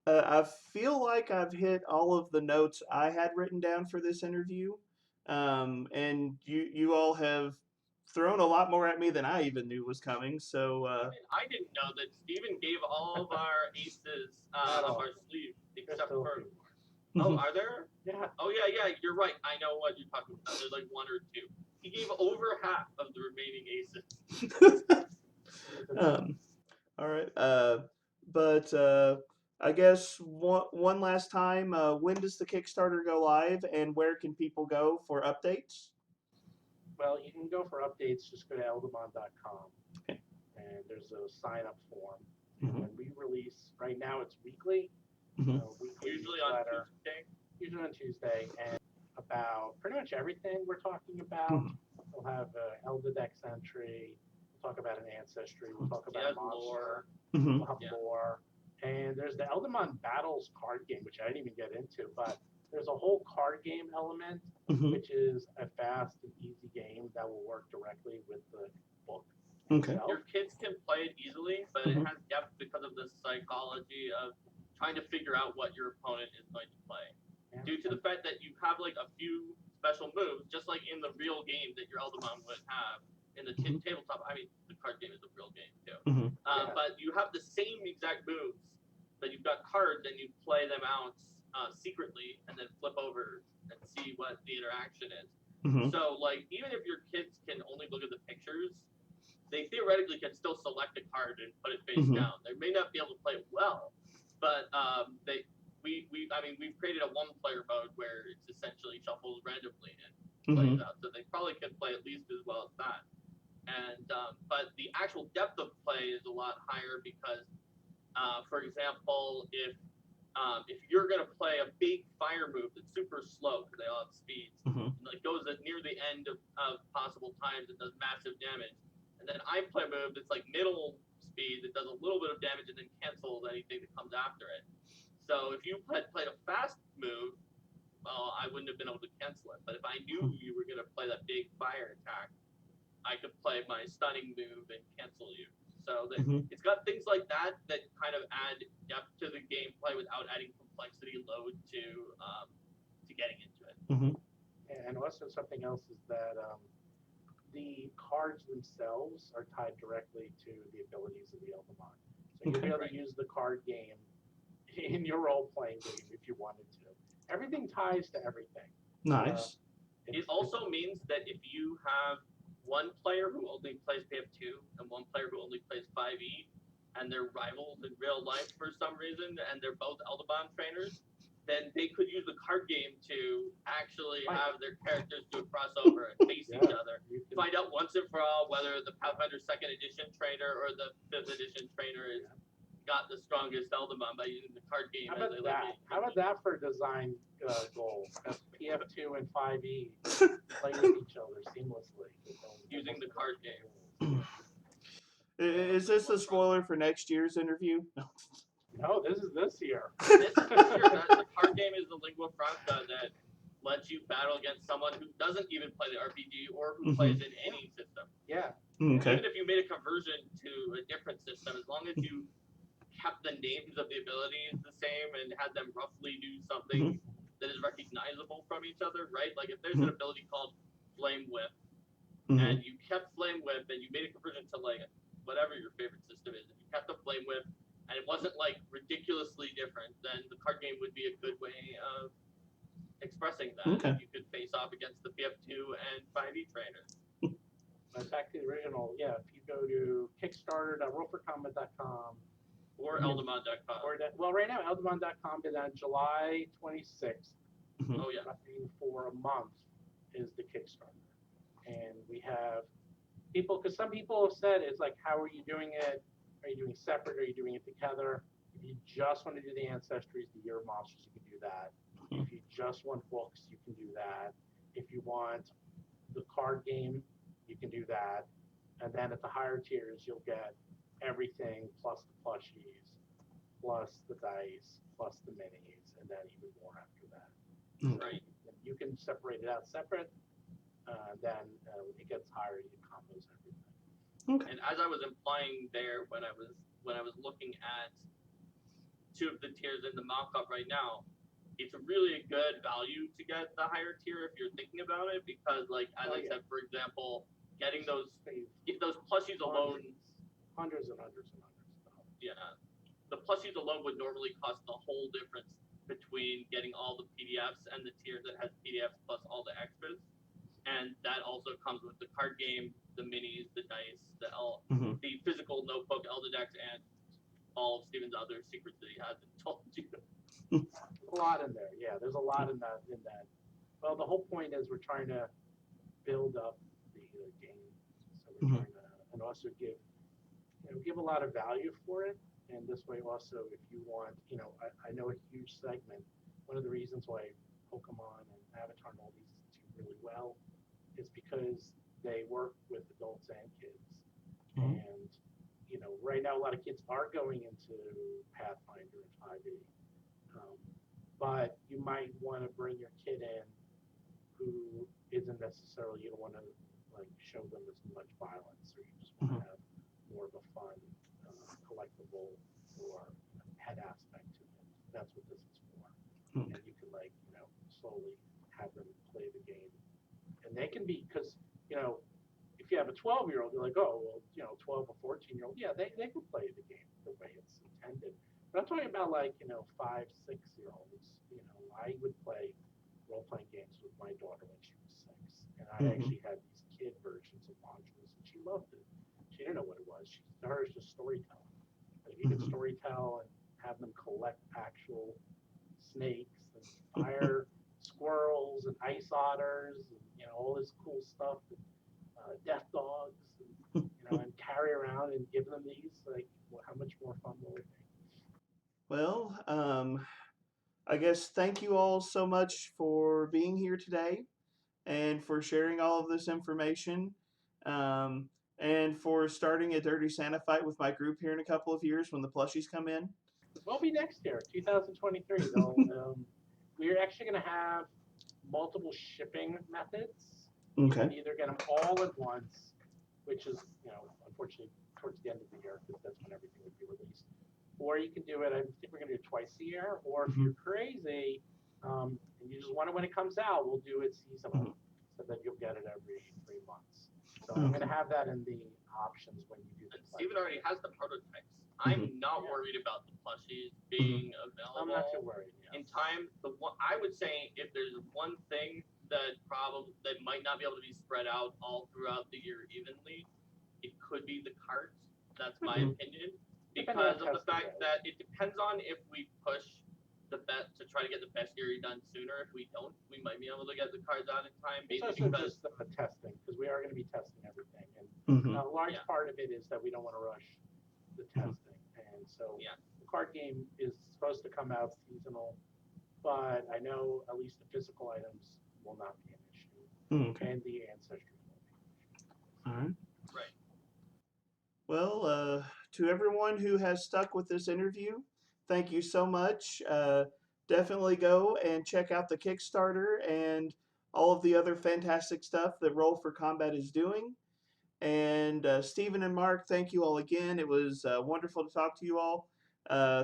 I feel like I've hit all of the notes I had written down for this interview, and you all have thrown a lot more at me than I even knew was coming. So I didn't know that Steven gave all of our aces up our sleeve, except for. Oh, are there? Yeah. Oh, yeah, you're right. I know what you're talking about. There's like one or two. He gave over half of the remaining aces. All right. But I guess one last time, when does the Kickstarter go live, and where can people go for updates? Well, you can go for updates. Just go to eldamon.com, Okay. and there's a sign-up form. Mhm. And we release right now. It's weekly. Weekly Usually newsletter. on Tuesday. Usually on Tuesday, and about pretty much everything we're talking about. We'll have an Elder Dex entry. We'll talk about an ancestry. We'll talk about a monster. We'll have lore. And there's the Eldamon Battles card game, which I didn't even get into, but there's a whole card game element, which is a fast and easy game that will work directly with the book. Okay. itself. Your kids can play it easily, but it has depth because of the psychology of trying to figure out what your opponent is going to play. Yeah. Due to the fact that you have like a few special moves, just like in the real game that your Eldamon would have in the tabletop. I mean, the card game is a real game too. But you have the same exact moves, but you've got cards and you play them out secretly and then flip over and see what the interaction is. So, like, even if your kids can only look at the pictures, they theoretically can still select a card and put it face down. They may not be able to play it well, but we've created a one-player mode where it's essentially shuffles randomly and plays out. So they probably can play at least as well as that. And but the actual depth of play is a lot higher because, for example, if you're gonna play a big fire move that's super slow because they all have speeds, like goes near the end of possible times and does massive damage, and then I play a move that's like middle speed that does a little bit of damage and then cancels anything that comes after it. So if you played a fast move, well, I wouldn't have been able to cancel it. But if I knew you were gonna play that big fire attack, I could play my stunning move and cancel you. So it's got things like that that kind of add depth to the gameplay without adding complexity load to getting into it. And also something else is that the cards themselves are tied directly to the abilities of the Eldamon. So you'll be able to use the card game in your role-playing game if you wanted to. Everything ties to everything. Nice. It also means that if you have one player who only plays PF2 and one player who only plays 5e, and they're rivals in real life for some reason, and they're both Eldamon trainers, then they could use the card game to actually have their characters do a crossover and face each other. Find out once and for all whether the Pathfinder 2nd Edition trainer or the 5th Edition trainer is got the strongest Eldamon by using the card game. How about that for design goals? That's PF2 and 5e play with each other seamlessly using the card game. Is this a spoiler for next year's interview? No, this is this year. This year, the card game is the lingua franca that lets you battle against someone who doesn't even play the RPG or who plays in any system. Yeah. Okay. Even if you made a conversion to a different system, as long as you kept the names of the abilities the same and had them roughly do something that is recognizable from each other, right? Like if there's an ability called Flame Whip, and you kept Flame Whip and you made a conversion to like whatever your favorite system is, and you kept the Flame Whip and it wasn't like ridiculously different, then the card game would be a good way of expressing that. Okay. You could face off against the PF2 and 5e trainers. But back to the original, yeah, if you go to kickstarter.rollforcombat.com or Eldamon.com. or that, well, right now Eldamon.com is on July 26th. Oh yeah. For a month is the Kickstarter, and we have people, because some people have said it's like, how are you doing it? Are you doing separate? Are you doing it together? If you just want to do the ancestries, the year monsters, you can do that. If you just want books, you can do that. If you want the card game, you can do that. And then at the higher tiers, you'll get everything plus the plushies, plus the dice, plus the minis, and then even more after that. Right. You can separate it out separate. Then it gets higher, you combos everything. Okay. And as I was implying there when I was looking at two of the tiers in the mock-up right now, it's really a good value to get the higher tier if you're thinking about it, because like as I said, for example, getting those plushies alone, hundreds and hundreds and hundreds of dollars. yeah, the plushies alone would normally cost the whole difference between getting all the PDFs and the tier that has PDFs plus all the extras. And that also comes with the card game, the minis, the dice, the physical notebook, Eldadex, and all of Steven's other secrets that he hasn't told you. A lot in there, yeah. There's a lot in that. Well, the whole point is we're trying to build up the game, so we're trying to, and also give a lot of value for it. And this way, also, if you want, I know a huge segment. One of the reasons why Pokemon and Avatar and all these do really well is because they work with adults and kids. And right now a lot of kids are going into Pathfinder and 5e, but you might want to bring your kid in who isn't necessarily, you don't want to like show them as much violence, or you just want to have more of a fun collectible or head aspect to it. That's what this is for. And you can slowly have them play the game. And they can be, because, if you have a 12-year-old, you're like, oh, well, 12 or 14-year-old, yeah, they can play the game the way it's intended. But I'm talking about 5, 6-year-olds. I would play role-playing games with my daughter when she was 6. And I actually had these kid versions of modules, and she loved it. She didn't know what it was. To her, it's just storytelling. But if you can storytell and have them collect actual snakes and fire squirrels and ice otters and all this cool stuff, and, death dogs, and, and carry around and give them these, how much more fun will it be? Well, I guess thank you all so much for being here today and for sharing all of this information, and for starting a Dirty Santa fight with my group here in a couple of years when the plushies come in. We'll be next year, 2023. We're actually going to have multiple shipping methods. Okay. You can either get them all at once, which is, unfortunately, towards the end of the year, because that's when everything would be released. Or you can do it, I think we're going to do it twice a year. Or if you're crazy and you just want it when it comes out, we'll do it seasonal, so that you'll get it every 3 months. So I'm going to have that in the options when you do the Steven already has the prototypes. I'm not worried about the plushies being available. I'm not too worried. In time, I would say if there's one thing that might not be able to be spread out all throughout the year evenly, it could be the cards. That's my opinion, because of the fact that it depends on if we push the bet to try to get the Bestiary done sooner. If we don't, we might be able to get the cards out in time. It's also just the testing, because we are going to be testing everything, and a large part of it is that we don't want to rush the testing, and so the card game is supposed to come out seasonal, but I know at least the physical items will not be an issue, and the ancestry will be. All right. Right. Well, to everyone who has stuck with this interview, thank you so much. Definitely go and check out the Kickstarter and all of the other fantastic stuff that Roll for Combat is doing. And Stephen and Mark, thank you all again. It was wonderful to talk to you all.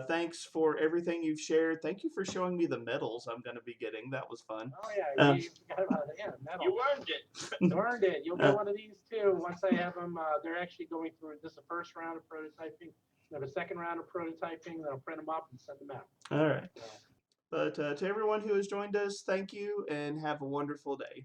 Thanks for everything you've shared. Thank you for showing me the medals I'm going to be getting. That was fun. Oh yeah, Uh, you forgot about it. Yeah, metal. You earned it. You earned it. You'll get one of these too. Once I have them, they're actually going through. This is the first round of prototyping. Then a second round of prototyping. Then I'll print them up and send them out. all right. So, But to everyone who has joined us, thank you and have a wonderful day.